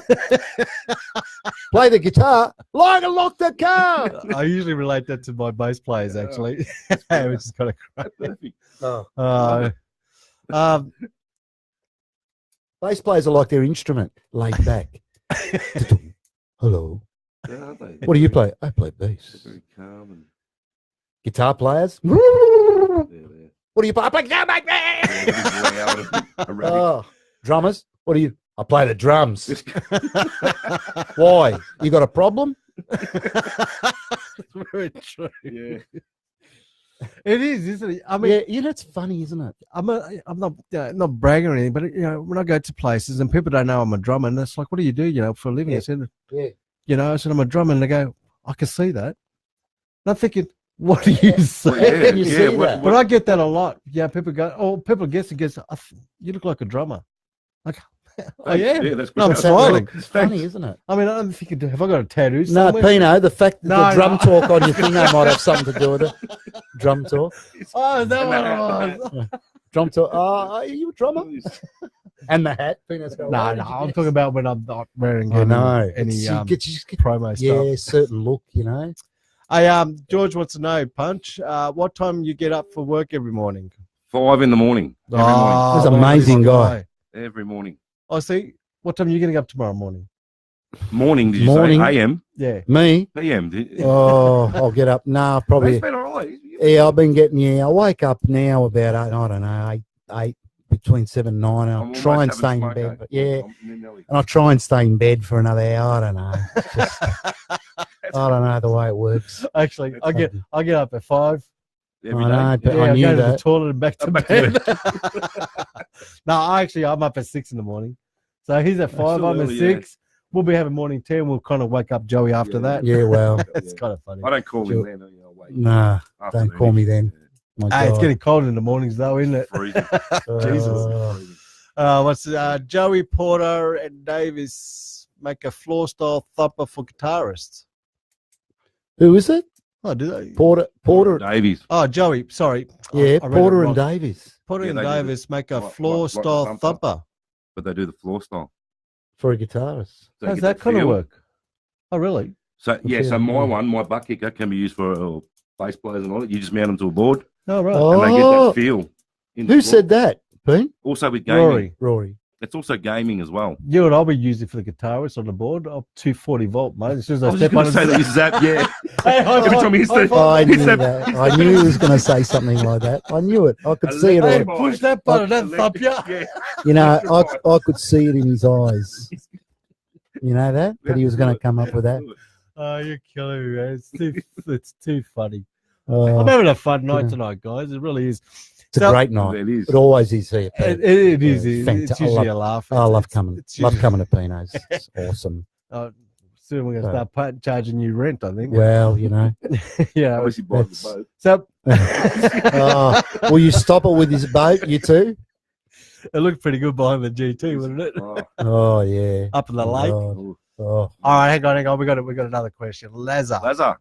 Huh? Play the guitar. Like unlock the car. I usually relate that to my bass players, actually, which is kind of great. Perfect. Oh. Um, Bass players are like their instrument, laid back. Hello. Yeah, aren't they? What do you play? I play bass. Very calm and Guitar players. yeah, What do you play? I play guitar, mate. Oh, drummers. What do you? I play the drums. Why? You got a problem? It's very true. Yeah. It is, isn't it? I mean, Yeah, you know, it's funny, isn't it? I'm not not bragging or anything, but when I go to places and people don't know I'm a drummer, and it's like, what do you do, for a living? I said, Yeah. I said I'm a drummer, and they go, I can see that. And I'm thinking, what do you see? Well, yeah, Can you see what- that? But I get that a lot. Yeah, people go, people guess, you look like a drummer. Like, oh yeah, Yeah, that's no, I'm good. smiling. It's funny, isn't it? I mean, I'm thinking, have I got a tattoo? No, somewhere? Pino, the fact that No, the drum no. talk on your thing might have something to do with it. Drum talk. Oh, is that what it was? Drum talk. Are you a drummer? And the hat. Pino's going, No, "Why no, did you I'm guess?" talking about when I'm not wearing I know. any You just get, promo yeah, stuff. certain look, you know. Hey, George wants to know, Punch, what time you get up for work every morning? 5 in the morning. Every morning. He's an amazing guy. Every morning. Oh, see, what time are you getting up tomorrow morning? Morning, did you Morning. say? AM? Yeah. Me? PM? Oh, I'll get up. No, It's probably. been all right. Yeah, I've been getting, I wake up now about, I don't know, 8 between 7 and 9. I'll I'm try and almost stay having in a bed. smoke, But eh? yeah, I'm nearly- and I'll try and stay in bed for another hour. I don't know. It's just, I don't know the way it works. Actually, I get up at 5. Every I know, day. but Yeah, I I knew go to the that. toilet and back to Back to bed. No, I'm up at 6 in the morning. So he's at 5, still I'm at early, yeah. 6. We'll be having morning tea and we'll kind of wake up Joey after Yeah. that. Yeah, well, It's kind of funny. I don't call Sure. him then. I'll wait. nah, Afternoon. call me then. My Hey, it's God. getting cold in the mornings though, isn't it? Freezing. Uh, Freezing. What's Joey Porter and Davis make a floor style thumper for guitarists? who is it? Oh, do they? Porter. Davies. Oh, Joey. Sorry. Yeah, I read it Porter and wrong. Davies Porter Yeah, and they do Davis make a like- floor like the style thumper. thumper. But they do the floor style. for a guitarist. So you How's get that kind of feel. work? Oh, really? So yeah, so my Yeah. one, my butt kicker can be used for bass players and all that. You just mount them to a board No, right. Oh, and they get that feel. in the who floor. said that? Pete? Also with gaming. Rory. Rory. It's also gaming as well. You and I'll be using for the guitarist on the board. Up 240 volt, mate. As soon as I I was just step on going to say that it. this is that, yeah. Hey, high Every five, time he hits high the- five. I It's knew that- that. I knew he was going to say something like that. I knew it. I could see it. Hey, all. push that button, that thump ya. Yeah. You know, I could see it in his eyes. You know that? That he was going to come up with that. Oh, you're killing me, man. It's too funny. Oh, I'm having a fun night Yeah. tonight, guys. It really is. it's a so- great night. It is. It always is here. Pete. It is. Yeah, It's fantastic. usually a laugh. I love It's- coming. it's Love usually- coming to Pino's. It's awesome. Soon we're going to So- start charging you rent, I think. Well, you know. Yeah. Obviously buy the That's- boat. So Oh, will you stop it with his boat? You too? it looked pretty good behind the GT, wouldn't it? Oh, Oh yeah. Up in the lake. God. oh. Oh, All right, hang on. We got another question. Lazar. Lazar.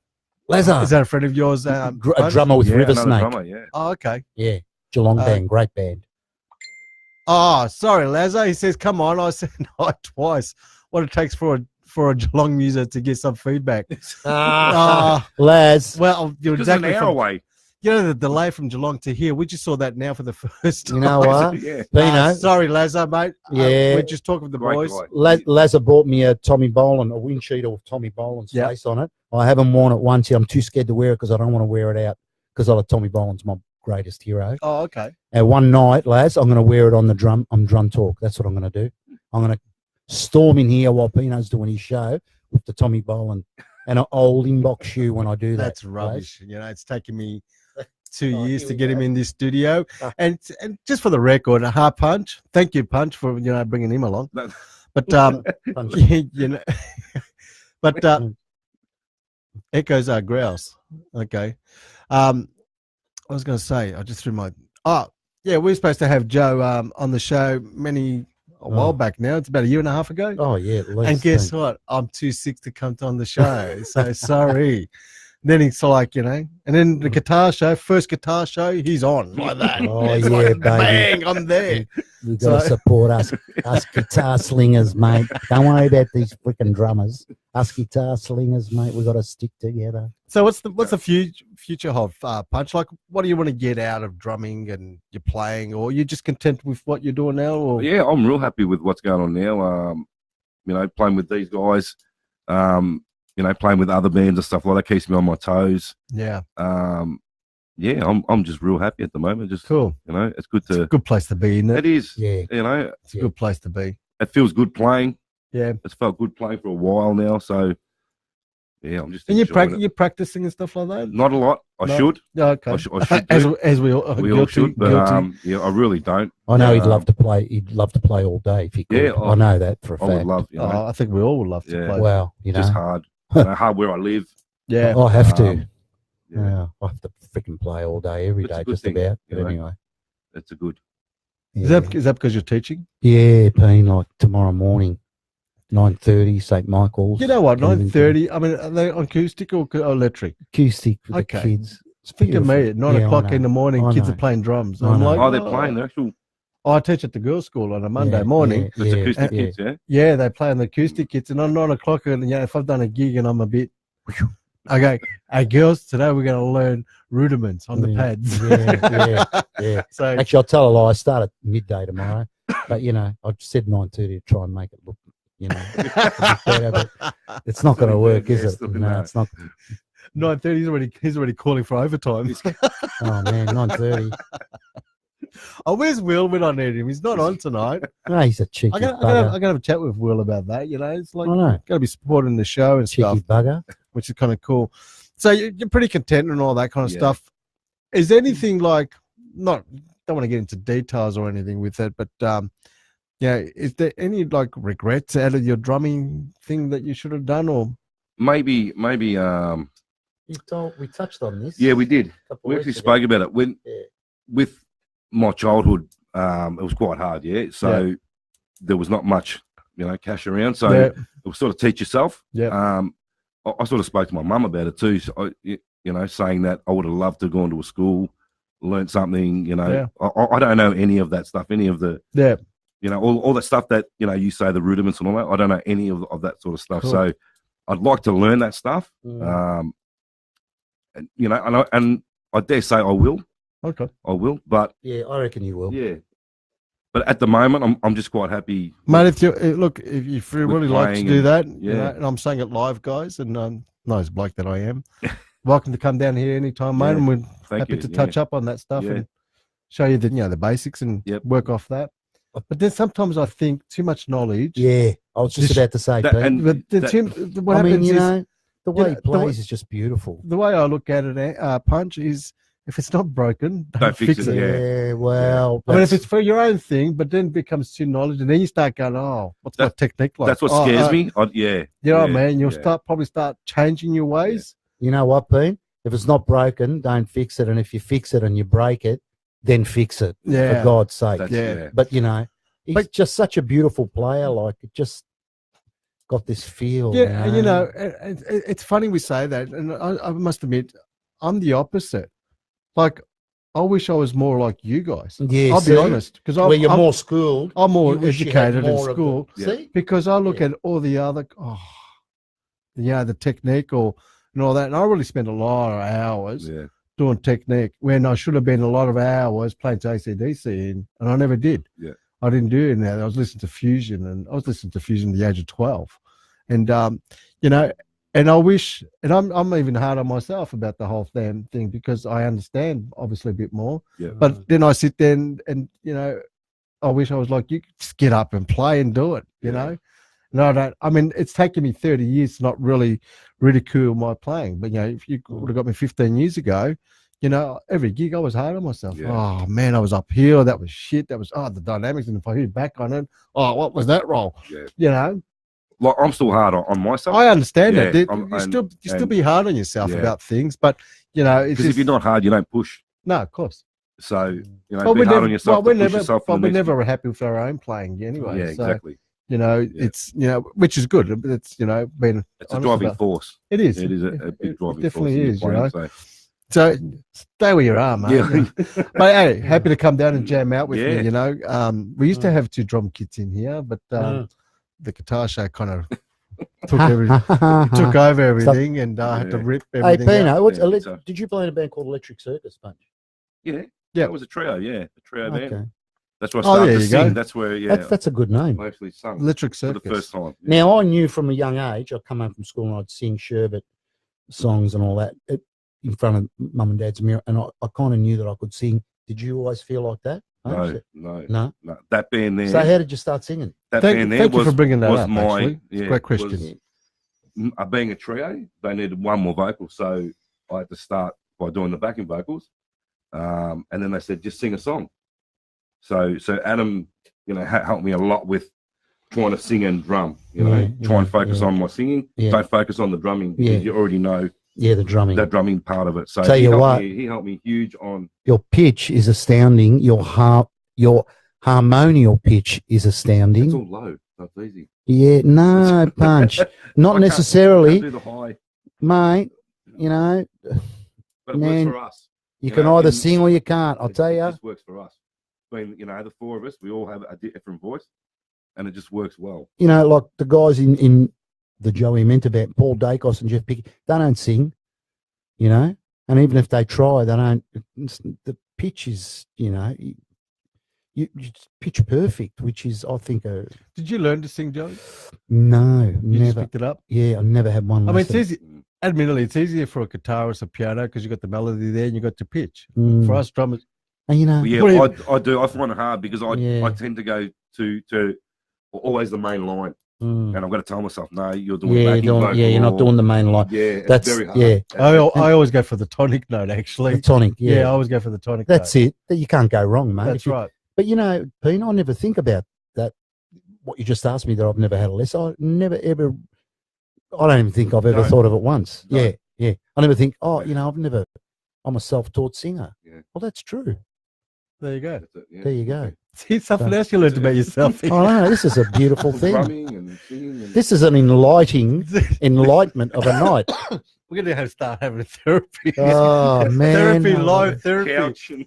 Lazar, Is that a friend of yours? a Punch? drummer with Yeah, River another Snake. drummer, yeah. Oh, okay. Yeah, Geelong Uh, band, great band. Oh, sorry, Lazar. He says, "Come on." I said, "No, twice." What it takes for a Geelong user to get some feedback. Laz, Well, you're Just exactly an hour from, away. you know the delay from Geelong to here. We just saw that now for the first time. you know what? Yeah. Pino, Sorry, Lazar, mate. Yeah. we're just talking with the Great boys. guy. Lazar bought me a Tommy Bolan, a wind sheet of Tommy Bolan's Yeah. face on it. I haven't worn it once yet. I'm too scared to wear it because I don't want to wear it out because Tommy Bolan's my greatest hero. Oh, okay. And one night, Laz, I'm going to wear it on Drum Talk. That's what I'm going to do. I'm going to storm in here while Pino's doing his show with the Tommy Bolan and an old inbox shoe when I do that. That's Laz. rubbish. You know, it's taken me 2 Oh, years here to we get go. him in this studio. Ah. And just for the record, Punch. Thank you, Punch, for bringing him along. No. But Punch. you know, but echoes are grouse. Okay. I was going to say, I just threw my Yeah, we were supposed to have Joe on the show a while Oh. back now. It's about a year and a half ago. Oh yeah, at least. And guess what? I'm too sick to come on the show. So sorry. Then it's like, and then the first guitar show, he's on like that. Oh, It's yeah, like, baby. bang, I'm there. We've got to support us guitar slingers, mate. Don't worry about these freaking drummers. Us guitar slingers, mate. We've got to stick together. So what's the future of Punch? Like, what do you want to get out of drumming and your playing, or you're just content with what you're doing now? Or Yeah, I'm real happy with what's going on now. Playing with these guys, playing with other bands and stuff like that keeps me on my toes. yeah, Yeah, I'm just real happy at the moment. Just cool. it's good It's a to. good place to be, isn't it? It is. Yeah. It's a good place to be. It feels good playing. Yeah. It's felt good playing for a while now. So yeah, I'm just. And enjoying it. you're practicing and stuff like that. Not a lot. I No. should. Yeah, okay. I should do. As we all, We all should, but yeah, I really don't. I know he'd Um, love to play. He'd love to play all day if he could. Yeah, I know that for a I would fact. love. I think we all would love to Yeah. play. Well, Just hard. Hard where I live. Yeah. I have to. Um, Yeah, I have to freaking play all day, every It's a day, good just thing, about. you But know. anyway, It's a good. yeah. Is that because you're teaching? Yeah, Payne, like tomorrow morning, 9:30, St Michael's. You know what? Kensington. 9:30. I mean, are they acoustic or electric? Acoustic with Okay. the kids. It's Think of me beautiful. at 9 Yeah, I o'clock know. in the morning. I Kids know. are playing drums. I I'm know. like, Oh, they're playing. They're actual. I teach at the girls' school on a Monday Yeah, morning. yeah, It's yeah, acoustic yeah. kids, yeah. Yeah, they play on the acoustic kits, and on 9 o'clock, and if I've done a gig and I'm a bit, okay, hey girls, today we're going to learn rudiments on the Yeah, pads. yeah, yeah. So Actually, I'll tell a lie. I start at midday tomorrow, but I said 9:30 to try and make it look, a bit better, but it's not going to work, is it? No, it's not. 9:30, he's already calling for overtime. Oh man, 9:30. Oh, where's Will when I need him? He's not on tonight. No, he's a cheeky I got bugger. to have a chat with Will about that. It's like I know, got to be supporting the show and cheeky stuff, bugger. which is kind of cool. So you're pretty content and all that kind of Yeah. stuff. Is there anything like don't want to get into details or anything with it, but is there any like regrets out of your drumming thing that you should have done, or Maybe. We touched on this. Yeah, we did. a couple We of actually weeks ago. spoke about it when Yeah. with my childhood. It was quite hard. Yeah, so there was not much, cash around. So Yeah. it was sort of teach yourself. Yeah. I sort of spoke to my mum about it too. So saying that I would have loved to have gone to a school, learned something. Yeah. I don't know any of that stuff. Any of the yeah, all that stuff that you say the rudiments and all that. I don't know any of that sort of stuff. Cool. So I'd like to learn that stuff. Mm. And I dare say I will. okay, I will. But Yeah, I reckon you will. yeah. But at the moment, I'm just quite happy. mate. If you if you really like to playing do and- that, yeah. and I'm saying it live, guys, and nice bloke that I am. Welcome to come down here anytime, mate, Yeah. and we're Thank happy you. to Yeah. touch up on that stuff Yeah. and show you the basics and Yep. work off that. But then sometimes I think too much knowledge. Yeah, I was just This- about to say, that- Pete. and- But the that- what I mean, happens is the way know, he the plays way- is just beautiful. the way I look at it, Punch, is if it's not broken, don't Don't fix fix it. it, Yeah, well, I mean, if that's- it's for your own thing, but then it becomes too knowledge, and then you start going, "Oh, what's my That- technique like?" That's what Oh, scares me. Yeah. You know what I yeah, mean? You'll yeah. probably start changing your ways. you know what, Pete? If it's not broken, don't fix it. And if you fix it and you break it, then fix it. Yeah. For God's sake. That's, Yeah. yeah. But he's But- just such a beautiful player. Like, it just got this feel. Yeah, and it's funny we say that, and I must admit, I'm the opposite. Like, I wish I was more like you guys. Yeah, I'll see? be honest, because where you're more schooled. I'm more you wish you had educated in more of the- school. See? Because I look Yeah. at all the other, the technique and all that, and I really spend a lot of hours Yeah. doing technique when I should have been a lot of hours playing to AC/DC, and I never did. Yeah. I didn't do it. I was listening to Fusion, and I was listening to Fusion at the age of 12, and and I wish, and I'm even hard on myself about the whole damn thing because I understand obviously a bit more, Yeah. but then I sit there and I wish I was like you, just get up and play and do it, you Yeah. know. No, I don't. I mean, it's taken me 30 years to not really ridicule my playing. But, if you would have got me 15 years ago, every gig I was hard on myself. Yeah. Oh, man, I was up here. That was shit. That was, the dynamics. And if I hear back on it, what was that roll? Yeah. Like I'm still hard on myself. I understand Yeah, that. I'm- You still and- be hard on yourself Yeah. about things. But, it's Because if just, you're not hard, you don't push. no, of course. So, you know, Well, be hard on yourself to push yourself. But to the we're next never happy with our own playing anyway. Yeah, so, exactly. You know, Yeah. it's, you know, which is good. It's, you know, being It's a honest driving about- force. It is. It is a big It driving definitely force. in your is, you playing, know. so. So stay where you are, mate. Yeah. But hey, happy to come down and jam out with Yeah. me, you know. We used to have 2 drum kits in here, but the guitar show kind of took took over everything, and I had to Yeah. rip Hey, everything out. Pino, what's Yeah, I think so. did you play in a band called Electric Circus, Punch? Yeah. Yeah. That was a trio. Yeah. A trio band. Okay. That's where I Oh, started there to you go. sing. That's where, yeah. That's a good name. I actually sung Electric for the Circus. first time. Yeah. Now, I knew from a young age, I'd come home from school and I'd sing Sherbet songs and all that in front of mum and dad's mirror, and I kind of knew that I could sing. Did you always feel like that? No. That band there. So how did you start singing? That Thank band there you was, for bringing that was up, my, actually. It's a yeah, great question. Being a trio, they needed one more vocal, so I had to start by doing the backing vocals, and then they said just sing a song. So Adam, you know, helped me a lot with trying to sing and drum. You know, try and focus on my singing. Yeah. Don't focus on the drumming because you already know the drumming. that drumming part of it. So Tell you what, he helped me huge on. Your pitch is astounding. Your harmonial pitch is astounding. It's all low, so it's easy. Yeah, no, Punch. Not necessarily, I can't do the high, mate. You know, but it Man, works for us. you You can know, either and sing or you can't. I'll tell It you. just works for us. The 4 of us, we all have a different voice, and it just works well. You know, like the guys in the Joey Amenta band, Paul Dacos and Jeff Pickett, they don't sing. You know, and even if they try, they don't. The pitch is, you know, you pitch perfect, which is, I think, Did you learn to sing, Joey? no, You just never. picked it up? Yeah, I never had one. I mean, it's lesson. easy. Admittedly, it's easier for a guitarist or piano because you got the melody there and you got the pitch. Mm. For us drummers, And, you know, But yeah, What do I do. I find it hard because I Yeah. tend to go to always the main line, mm. and I've got to tell myself, no, you're doing yeah, backing vocal, you're not or- doing the main line. Yeah, it's That's very hard. yeah, I always go for the tonic note, actually. the tonic. Yeah, I Yeah, always go for the tonic that's note. it. You can't go wrong, mate. That's right. But you know, Pete, I never think about that. What you just asked me that I've never had a lesson. I never ever. I don't even think I've ever No. thought of it once. No. Yeah, yeah. I never think. Oh, you know, I'm a self-taught singer. Yeah. Well, that's true. There you go. That's it, yeah. There you go. See, something else you learned about yourself. Oh no, this is a beautiful thing. Drumming and singing and This is an enlightenment of a night. We're going to have to start having therapy. Oh man, Therapy, no. live therapy. couch and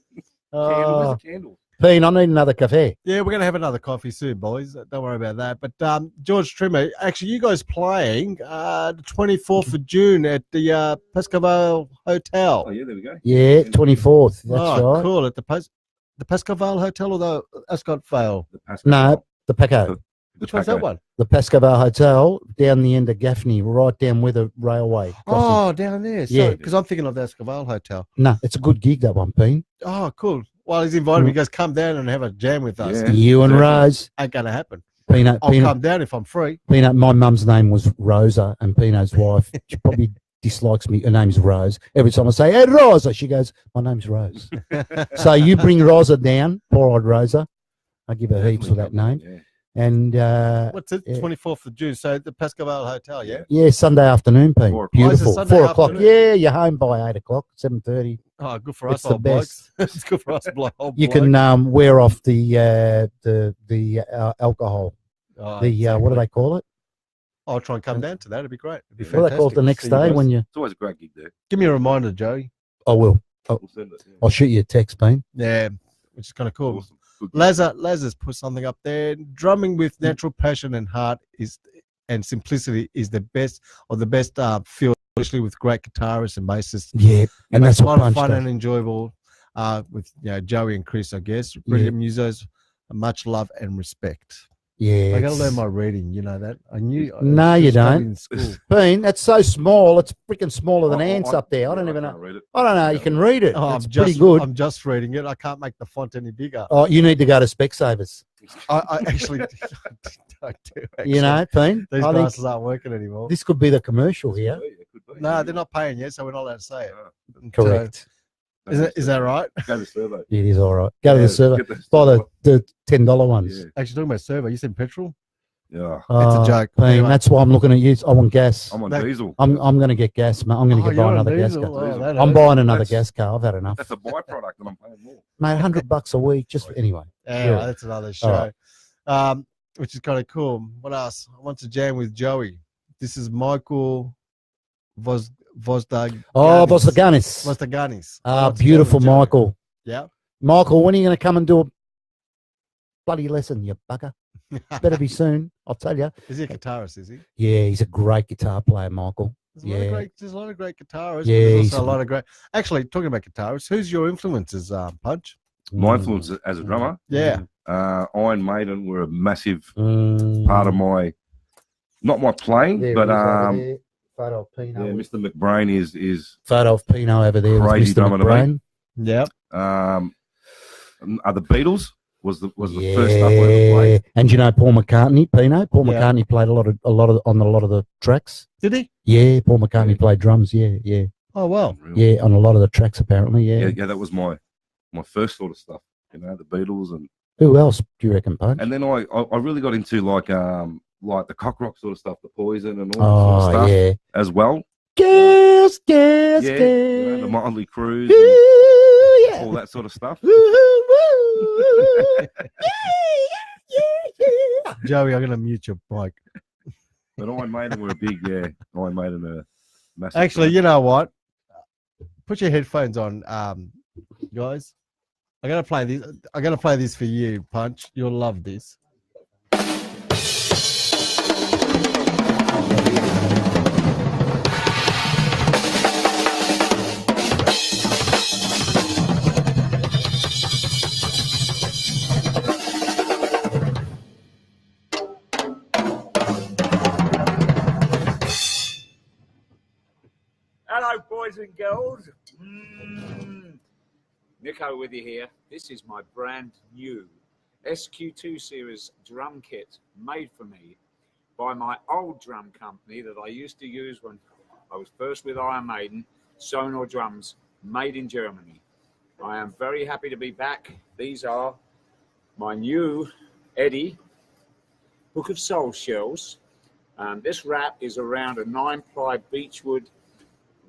Oh, candle. Candle. Pete, I need another cafe. Yeah, we're going to have another coffee soon, boys. Don't worry about that. But George Trimmer, actually, you guys playing the 24th of June at the Pescavale Hotel. Oh yeah, there we go. Yeah, 24th. That's Oh, right. cool. At the Pescavale Hotel or the Ascot Vale? The Pascal. No, the Paco. Which one's that one? The Pescavale Hotel down the end of Gaffney, right down where the railway crossing. Oh, down there. Yeah. Because I'm thinking of the Escavale Hotel. No, it's a good gig, that one, Pete. Oh, cool. Well, he's invited me. He goes, come down and have a jam with us. Yeah. You and definitely. Rose. Ain't going to happen. Peanut, I'll Peanut, come down if I'm free. Peanut. My mum's name was Rosa, and Pino's wife, she probably dislikes me. Her name's Rose. Every time I say, hey, Rosa, she goes, my name's Rose. So you bring Rosa down, poor old Rosa. I give her heaps for that name. Yeah. And What's it? Yeah. 24th of June. So the Pescavale Hotel, yeah? yeah, Sunday afternoon, Pete. 4 o'clock. Beautiful. Oh, is it Sunday 4 o'clock. afternoon? Yeah, you're home by 8 o'clock, 7:30. Oh, good for It's us, the old blokes. It's good for us, old You blokes. can wear off the alcohol. Oh, The what do exactly. they call it? I'll try and come down to that. It'd be great. It'd be What do they call it the fantastic. next See you day guys. when you? It's always a great gig there. Give me a reminder, Joey. I will. We'll send it. Yeah. I'll shoot you a text, Pete. Yeah, which is kind of cool. Awesome. Good gig. Lazar's put something up there. Drumming with natural passion and heart and simplicity is the best feel, especially with great guitarists and bassists. Yeah, and It's that's a what lot of Punch fun does. and enjoyable with Joey and Chris, I guess. Brilliant musos. Much love and respect. Yeah, I got to it's- learn my reading. You know that. I knew. No, I you should study don't. in school. Bean, that's so small. It's freaking smaller than I- ants I- up there. I yeah, don't even can't know. read it. I don't know. You can read it. Oh, It's pretty good. I'm just reading it. I can't make the font any bigger. Oh, you need to go to Specsavers. I actually I do. Actually. You know, Pete. these I think glasses aren't working anymore. this could be the commercial here. Yeah, it could be. No, they're not paying yet, so we're not allowed to say it. Correct. Is that right? Go to the survey. It is all right. Go to Yeah, the server. get the Buy survey. the $10 ones. Yeah. Actually, talking about servo, you said petrol. Yeah, It's a joke. Payne, Anyway. that's why I'm looking at you. I want gas. I'm on That- diesel. I'm going to get gas, mate. I'm going to Oh, buy you're on another gas diesel? car. Oh, that I'm hurts. buying another That's- gas car. I've had enough. That's a byproduct, and I'm paying more. Mate, $100 a week. Just anyway. Anyway, Yeah. that's another show. All Which is kind of cool. What else? I want to jam with Joey. This is Michael Vozdaganis. Oh, Vozdaganis. Vozdaganis. I want to jam Beautiful, with Joey. Michael. Yeah. Michael, when are you going to come and do a bloody lesson, you bugger? Better be soon, I'll tell you. Is he a guitarist? Is he? Yeah, he's a great guitar player, Michael. There's a lot of great guitarists. Yeah, There's he's also a lot of great. Actually, talking about guitarists, who's your influences, Punch? My influence as a drummer, Yeah. Iron Maiden were a massive Mm. part of my, not my playing, There but he is over there. Photo of Pino. yeah, Mr. McBrain is Photo of Pino over there. Crazy With Mr. drummer to me. McBrain. Yep. the Beatles was the first stuff I ever played. And you know Paul McCartney, Pino. Paul Yeah. McCartney played on a lot of the tracks. Did he? Yeah, Paul McCartney played drums. Yeah. Oh, well. Really. Yeah, on a lot of the tracks apparently. Yeah. Yeah, that was my first sort of stuff. You know, the Beatles and Who else do you reckon, Punch? then I really got into like the cock rock sort of stuff, the Poison and all that sort of stuff yeah. as well. Gas. Yeah, you know, the Motley Crue, and Ooh, yeah. all that sort of stuff. Ooh, ooh. Yeah. Joey, I'm going to mute your mic. But Iron Maiden were a big, Iron Maiden a massive. Actually, you know what? Put your headphones on, guys. I'm going to play this for you, Punch. You'll love this. Hello, boys and girls. Nico with you here. This is my brand new SQ2 series drum kit made for me by my old drum company that I used to use when I was first with Iron Maiden, Sonor Drums, made in Germany. I am very happy to be back. These are my new Eddie Book of Soul shells. This wrap is around a 9-ply beechwood,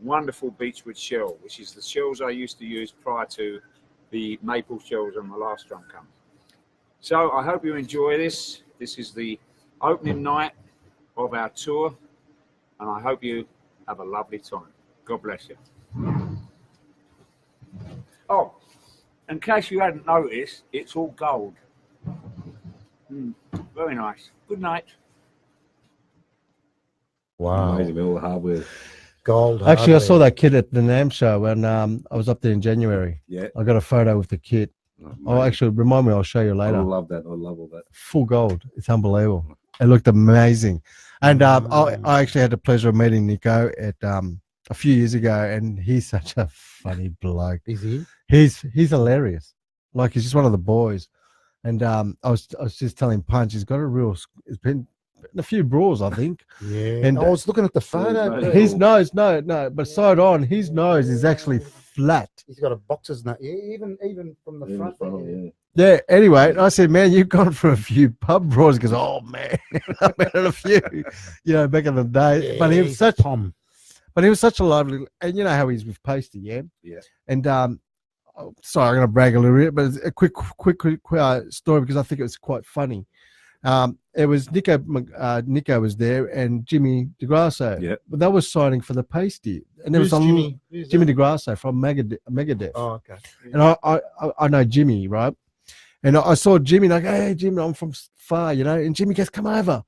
wonderful beechwood shell, which is the shells I used to use prior to the maple shells on the last drum company. So I hope you enjoy this. This is the opening night of our tour, and I hope you have a lovely time. God bless you. Oh, in case you hadn't noticed, it's all gold. Very nice. Good night. Wow. Amazing, all the hardware. Gold. Actually, I saw hardware. that kit at the NAMM show when I was up there in January. Yeah. I got a photo with the kit. Oh, actually, remind me, I'll show you I later. love that. I love all that. Full gold. It's unbelievable. It looked amazing. And I actually had the pleasure of meeting Nico at a few years ago, and he's such a funny bloke. Is he? He's hilarious. Like, he's just one of the boys. And I was just telling Punch, he's got it's been a few brawls, I think. Yeah. And I was looking at the photo. Yeah. his nose, no, but side on, his nose is actually flat. He's got a boxer's nut. Yeah, even from the front. Yeah. Yeah, anyway, I said, man, you've gone for a few pub brawls. He goes, oh, man, I've been in a few, back in the day. Yeah, But he was he's such Tom. But he was such a lovely, and you know how he's with Pasty, yeah? Yeah. And, sorry, I'm going to brag a little bit, but it's a quick story because I think it was quite funny. It was Nico was there and Jimmy DeGrasso. Yeah. But they were signing for the Pasty. And there was Jimmy? Jimmy DeGrasso from Megadeth. Oh, okay. And I know Jimmy, right? And I saw Jimmy, like, hey, Jimmy, I'm from far, and Jimmy goes, come over.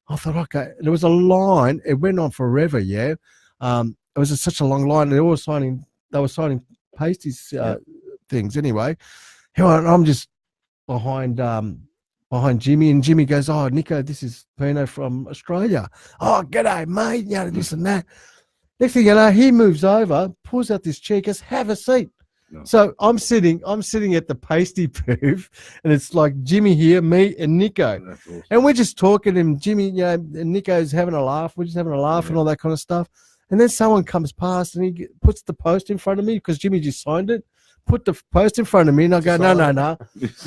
I thought, okay. There was a line. It went on forever, yeah. It was such a long line. They were signing pasties things anyway. And I'm just behind Jimmy, and Jimmy goes, oh, Nico, this is Pino from Australia. Oh, g'day, mate. This and that. Next thing you know, he moves over, pulls out this chair, goes, have a seat. No. So I'm sitting at the pasty booth, and it's like Jimmy here, me, and Nico. That's awesome. And we're just talking, and Jimmy, and Nico's having a laugh. We're just having a laugh and all that kind of stuff. And then someone comes past, and he puts the post in front of me because Jimmy just signed it. Put the post in front of me, and I go, no.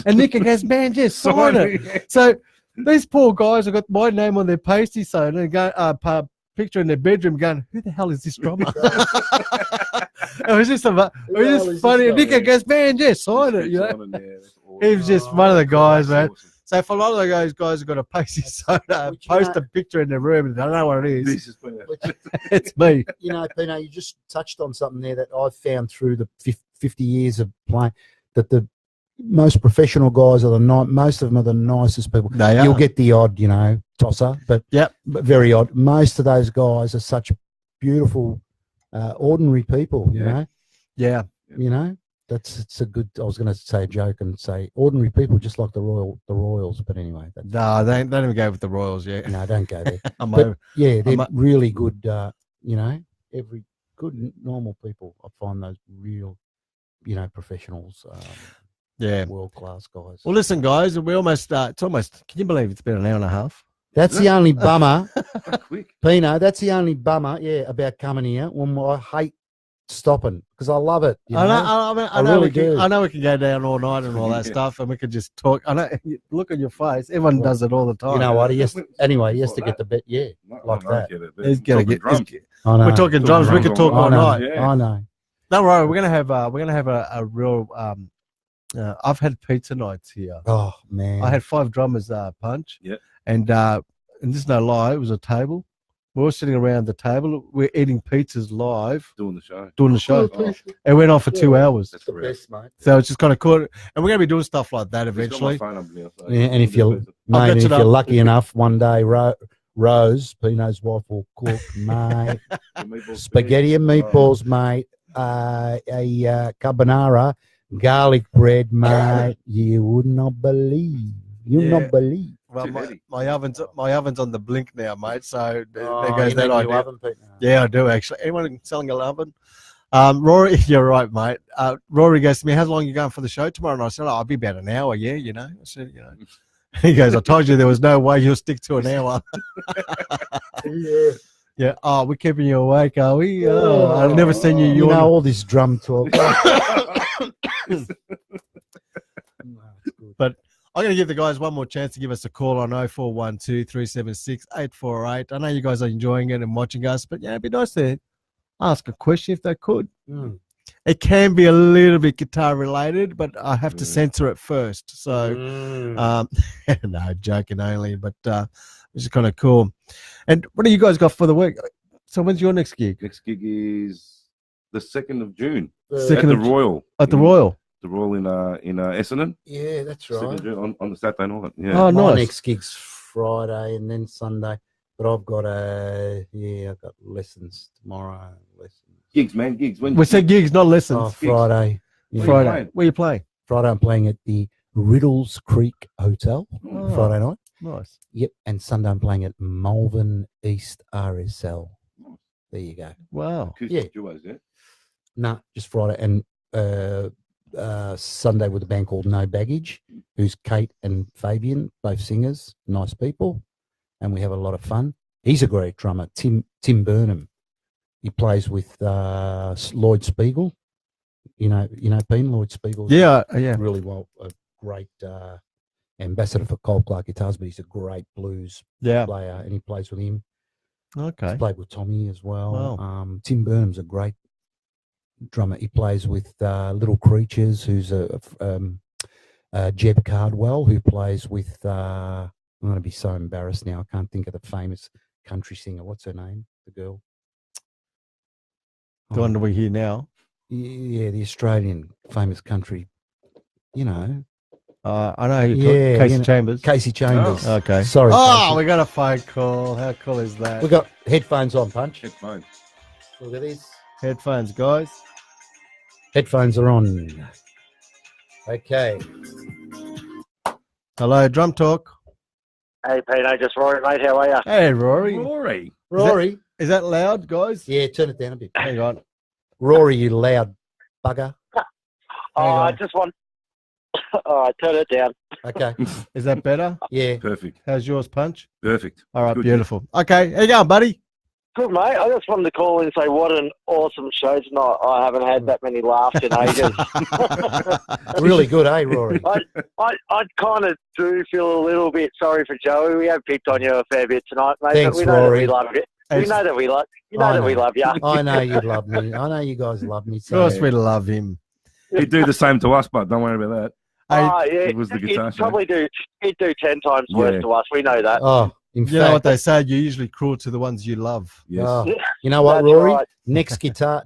And Nico goes, man, just sign it. So These poor guys have got my name on their pasty, so and they go picture in their bedroom, going, "Who the hell is this drummer?" It was just funny. And Nico goes, "Man, just sign it." You know, he was just one of the guys, man. Awesome. So for a lot of those guys who got a pasty soda, Which, post a picture in their room, and I don't know what it is. This is Pino. It's me. You know, Pino, you just touched on something there that I've found through the 50 years of playing, that the most professional guys are most of them are the nicest people. They are. You'll get the odd, you know, tosser, but very odd. Most of those guys are such beautiful, ordinary people. You know, Yeah. you know. It's a good. I was going to say a joke and say ordinary people, just like the Royals. But anyway, No, they don't even go with the Royals yet. no, don't go there. I'm But over. yeah, they're really good. You know, every good normal people. I find those real, you know, professionals. Yeah. World class guys. Well, listen, guys, we almost. It's almost. Can you believe it's been an hour and a half? That's the only bummer, Quick. Pino. That's the only bummer. Yeah, about coming here. When I hate stopping because I love it. You know? I know really we can. do. I know we can go down all night and all that Yeah. stuff, and we could just talk. I know. Look at your face. Everyone does it all the time. You know what? He has, That's anyway, he has like to get that. the bit. Yeah, like that. He's gonna get. drunk. I know. We're talking drums. We could talk all I know. night. Yeah. I know. Don't worry. We're gonna have a real. I've had pizza nights here. Oh man, I had 5 drummers punch. Yeah. And this is no lie. It was a table. We're all sitting around the table. We're eating pizzas live, Doing the show. doing the show. Oh, It went on for 2 hours. that's the great. best, mate. So it's just kind of cool. And we're going to be doing stuff like that He's got my eventually. phone number now, so Yeah, and if we'll you're, do I'll mate, bet if you you're that. lucky enough, one day Rose, Pino's wife, will cook, mate, the meatball spaghetti and spaghetti. meatballs, mate, a carbonara, garlic bread, mate. You would not believe. You Yeah. not believe. Well, Too heavy. my oven's on the blink now, mate. So there Oh, goes you that mean you idea. oven, Pete? No. Yeah, I do actually. Anyone selling an oven? Rory, you're right, mate. Rory goes to me, "How long are you going for the show tomorrow?" And I said, "Oh, I'll be about an hour." Yeah, you know. I said, you know. He goes, "I told you there was no way you'll stick to an hour." Yeah. Yeah. Oh, we're keeping you awake, are we? Oh, I've never seen you. You know yawn. all this drum talk. But I'm going to give the guys one more chance to give us a call on 0412 376 848. I know you guys are enjoying it and watching us, but yeah, it'd be nice to ask a question if they could. Mm. It can be a little bit guitar related, but I have to censor it first. So, no, joking only, but it's just kind of cool. And what do you guys got for the week? So when's your next gig? Next gig is the 2nd of June Second at of- the Royal. At the Royal. The Royal in Essendon. Yeah, that's 2nd right. of June on the Saturday night. Yeah. Oh, My nice. next gig's Friday and then Sunday, but I've got I've got lessons tomorrow. Lessons. Gigs, man, gigs. When We said gigs, not lessons. Oh, Friday. Yeah. Where you Friday. playing? Where you playing? Friday, I'm playing at the Riddles Creek Hotel. Oh. Friday night. Nice. Yep, and Sunday I'm playing at Malvern East RSL. There you go. Wow. acoustic Yeah. duos, yeah. No, just Friday and Sunday with a band called No Baggage, who's Kate and Fabian, both singers, nice people, and we have a lot of fun. He's a great drummer, Tim Burnham. He plays with Lloyd Spiegel. You know, Pete Lloyd Spiegel. Yeah. really well, a great ambassador for Cole Clark Guitars, but he's a great blues Yeah. player, and he plays with him. Okay. He's played with Tommy as well. Wow. Tim Burnham's a great drummer. He plays with Little Creatures, who's Jeb Cardwell, who plays with. I'm going to be so embarrassed now. I can't think of the famous country singer. What's her name? The girl. The one that we hear now. Yeah, the Australian famous country. You know, I know. Yeah, Casey you know. Chambers. Casey Chambers. Okay. Sorry. Oh, Casey. we got a phone call. How cool is that? We got headphones on, Punch. Headphones. Look at this. Headphones, guys. Headphones are on. Okay. Hello, Drum Talk. Hey, Pino, just Rory, mate. How are you? Hey, Rory. Rory. Rory. Is that loud, guys? Yeah, turn it down a bit. Hang on. Rory, you loud bugger. Oh, I just want. All right, turn it down. Okay. Is that better? Yeah. Perfect. How's yours, Punch? Perfect. All right, Good. beautiful. Okay, how you going, buddy? Good, mate. I just wanted to call in and say what an awesome show tonight. I haven't had that many laughs in ages. Really good, eh, Rory? I kind of do feel a little bit sorry for Joey. We have picked on you a fair bit tonight, mate. Thanks, but we know Rory. that we love it. We know that we love you. Know that we love you. I know you love me. I know you guys love me. Of So. course, we love him. He'd do the same to us, but don't worry about that. Oh, yeah. It was the guitar show. He'd do 10 times worse to us. We know that. Oh, in You fact, know what they say? You're usually cruel to the ones you love. Yes. oh, you know what, That's Rory? right. Next guitar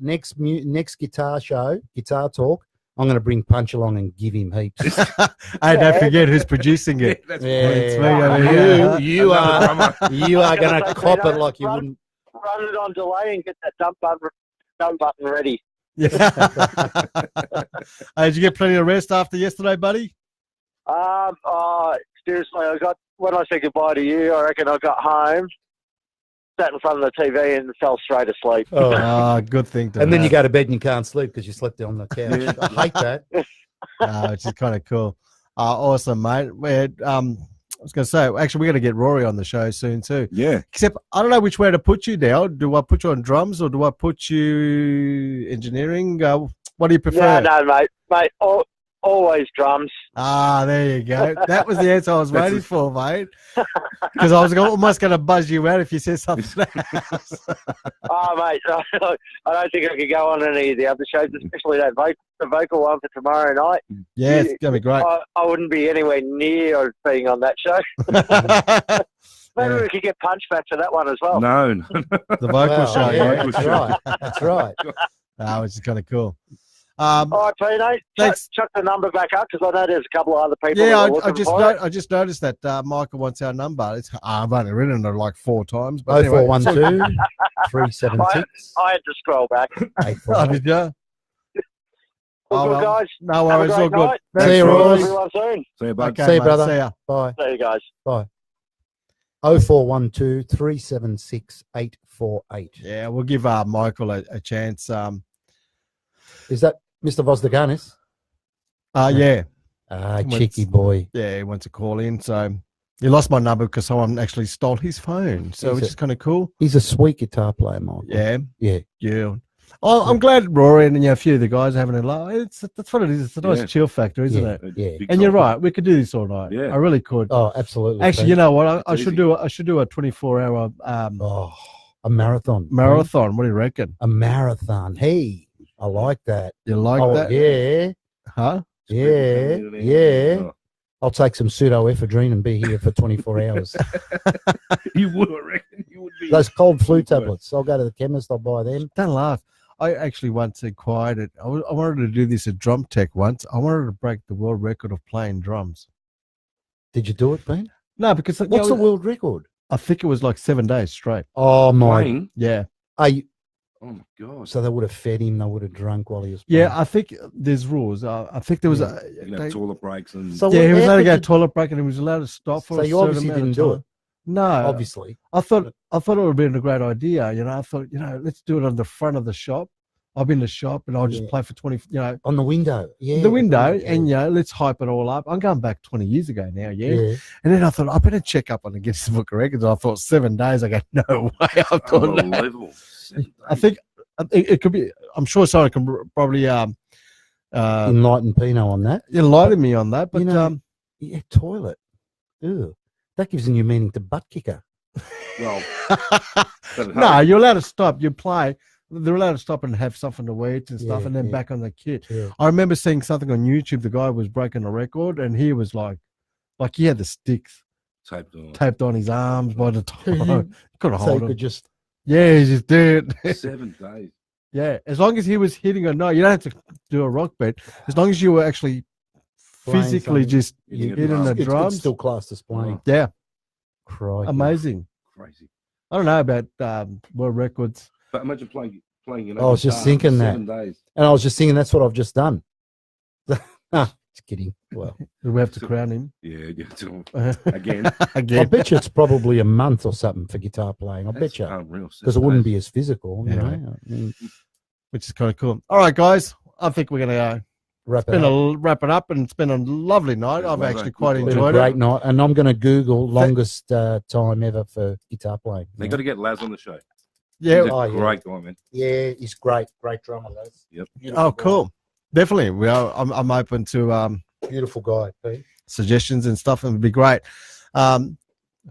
show, guitar talk. I'm going to bring Punch along and give him heaps. Hey, don't forget who's producing it. That's It's me over here. You are going to Say, cop Pino, it like you run- wouldn't. Run it on delay and get that dump button ready. Yeah. Hey, did you get plenty of rest after yesterday, buddy? Seriously, when I said goodbye to you, I reckon I got home, sat in front of the TV and fell straight asleep. Oh, good thing to And then you have. go to bed and you can't sleep because you slept on the couch. I hate that. Which is kind of cool. Awesome, mate. I was going to say, actually, we're going to get Rory on the show soon too. Yeah. Except I don't know which way to put you now. Do I put you on drums or do I put you engineering? What do you prefer? No, mate. Always drums. There you go. That was the answer I was waiting for, mate. Because I was almost going to buzz you out if you said something else. Oh, mate, I don't think I could go on any of the other shows, especially the vocal one for tomorrow night. Yeah, it's going to be great. I wouldn't be anywhere near being on that show. Maybe we could get Punch back for that one as well. No. The vocal show. Yeah, Yeah. that's right. That's right. Which is kind of cool. All right, Pino, thanks. chuck the number back up because I know there's a couple of other people. Yeah, that are looking for it. I just noticed that Michael wants our number. I've only written it like 4 times. But anyway. 0412 376 I had to scroll back. 84. Oh, did you? All good, well, guys. No Have a worries, all great good. night. See you, Rory. Rory. Everyone soon. See you, bud. Okay, See you, mate, brother. See ya. Bye. See you guys. Bye. 0412 376 848. Yeah, we'll give Michael a chance. Is that Mr. Vozdaganis? Yeah. Cheeky boy. Yeah, he wants to call in. So he lost my number because someone actually stole his phone. So which is kind of cool. He's a sweet guitar player, Michael. Yeah. Yeah. Yeah. Oh, I'm glad Rory and a few of the guys are having a laugh. That's what it is. It's a nice chill factor, isn't it? Yeah. And you're right. We could do this all night. Yeah. I really could. Oh, absolutely. Actually, you know what? I should do. I should do a 24-hour a marathon. marathon. What do you reckon? A marathon. Hey, I like that. You like that? Yeah. Huh? Yeah. Yeah. I'll take some pseudoephedrine and be here for 24 hours. You would, I reckon. You would be. Those cold flu tablets. I'll go to the chemist. I'll buy them. Don't laugh. I actually once inquired it. I wanted to do this at DrumTech once. I wanted to break the world record of playing drums. Did you do it, Ben? No, because What's the world record? I think it was like 7 days straight. Oh my! Playing? Yeah. Oh my god! So they would have fed him. They would have drunk while he was playing. Yeah, I think there's rules. I think there was a. You can have toilet breaks and. So Yeah, he was how allowed to could go you- toilet break and he was allowed to stop for So a you certain obviously amount of didn't do time. it. No, Obviously. I thought it would have been a great idea. You know, I thought, let's do it on the front of the shop. I'll be in the shop and I'll just play for 20. On the window. Yeah. the window, and let's hype it all up. I'm going back 20 years ago now, yeah. And then I thought I better check up on the Guinness Book of Records. I thought 7 days. I go, no way, I've done that. Unbelievable. I think it could be. I'm sure someone can probably Enlighten Pino on that. enlighten me on that. But Yeah, toilet. Ew. That gives a new meaning to butt kicker. Well, no, you're allowed to stop. You play. They're allowed to stop and have something to eat and stuff, Yeah, and then yeah. back on the kit. Yeah. I remember seeing something on YouTube. The guy was breaking a record, and he was like he had the sticks taped on his arms by the time. Couldn't So hold you him. could just. Yeah, he just did it. 7 days. Yeah, as long as he was hitting a note, you don't have to do a rock beat. As long as you were actually Playing physically something. just Hitting a hitting drum. the It's drums. still classed as playing. Yeah, Crikey. amazing. Crazy. I don't know about world records. But imagine playing. I was just guitar thinking for that. 7 days. And I was just thinking that's what I've just done. Just kidding. Well, Do we have to crown him Yeah, again. I again? bet you it's probably a month or something for guitar playing. I bet That's you. unreal. Because it wouldn't be as physical. You Yeah. know? I mean, Which is kind of cool. All right, guys, I think we're gonna wrap it up. wrap it up, and it's been a lovely night. I've Lovely. actually quite Good Been a enjoyed great it. night. And I'm going to Google longest time ever for guitar playing. They got to get Laz on the show. Yeah. He's a Oh, yeah. great guy, man. Yeah, he's great. Great drummer, Les. Yep. Beautiful Oh, guy. cool. Definitely. I'm open to Beautiful guy, Pete. suggestions and stuff, and it'd be great.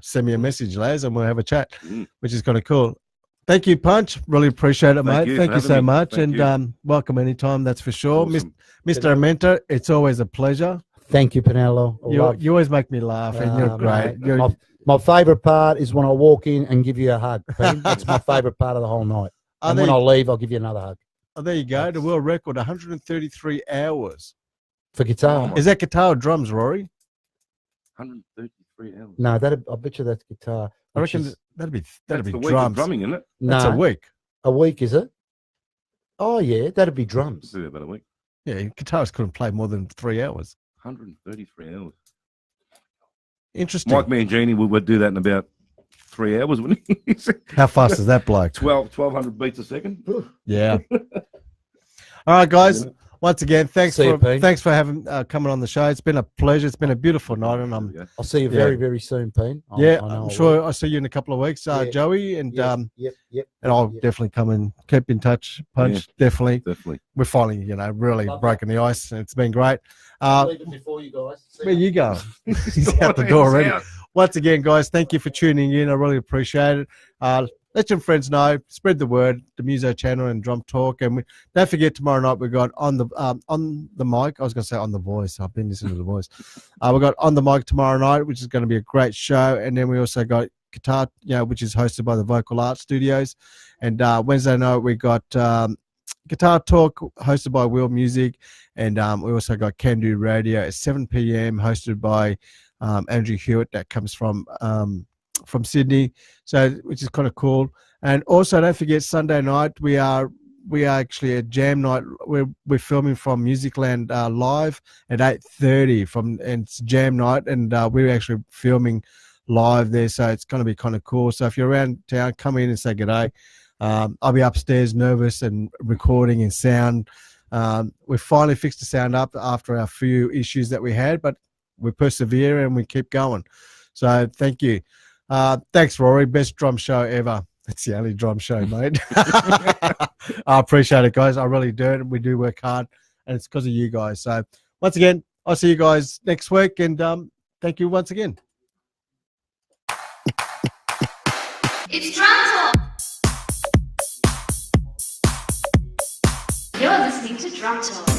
Send me a message, Les, and we'll have a chat, which is kind of cool. Thank you, Punch. Really appreciate it, mate. you Thank for you so having me. much, Thank and you. welcome anytime. That's for sure, Awesome. Mr. Amenta. It's always a pleasure. Thank you, Pinello. You always make me laugh, and you're great. Mate, my favourite part is when I walk in and give you a hug, Pete. That's my favourite part of the whole night. And when I leave, I'll give you another hug. Oh, there you go. The world record, 133 hours. For guitar. Is that guitar or drums, Rory? 133 hours. No, I bet you that's guitar. I reckon that'd be That's the week of drums. drumming, isn't it? That's a week. A week, is it? Oh, yeah, that'd be drums. It's about a week. Yeah, guitarists couldn't play more than 3 hours. 133 hours. Interesting. Mike Mangini would do that in about 3 hours, wouldn't he? How fast is that bloke? 1,200 beats a second. Yeah. All right, guys. Once again, thanks See you, Pete. for having coming on the show. It's been a pleasure. It's been a beautiful night, and I'll see you very, very soon, Pete. I'm sure I'll see you in a couple of weeks, Joey, and Yep. and I'll definitely come and keep in touch. Punch, definitely. Definitely. We're finally, really broken the ice, and it's been great. Leave it before you guys. Where you going? He's out the door already. Once again, guys, thank you for tuning in. I really appreciate it. Let your friends know. Spread the word. The Muso channel and Drum Talk, and don't forget tomorrow night we got on the mic. I was going to say on the voice. I've been listening to the voice. We got on the mic tomorrow night, which is going to be a great show, and then we also got guitar, which is hosted by the Vocal Art Studios, and Wednesday night we got Guitar Talk hosted by Will Music, and we also got Can Do Radio at 7 p.m. hosted by Andrew Hewitt. That comes from Sydney, so which is kind of cool. And also don't forget Sunday night we are actually at Jam Night. We're filming from Musicland live at 8:30 and it's Jam Night, and we're actually filming live there, so it's going to be kind of cool. So if you're around town, come in and say good day. I'll be upstairs nervous and recording and sound. We finally fixed the sound up after our few issues that we had, but we persevere and we keep going. So thank you. Thanks, Rory. Best drum show ever. It's the only drum show, mate. I appreciate it, guys. I really do. We do work hard, and it's because of you guys. So once again, I'll see you guys next week, and thank you once again. It's DrumTalk. You're listening to DrumTalk.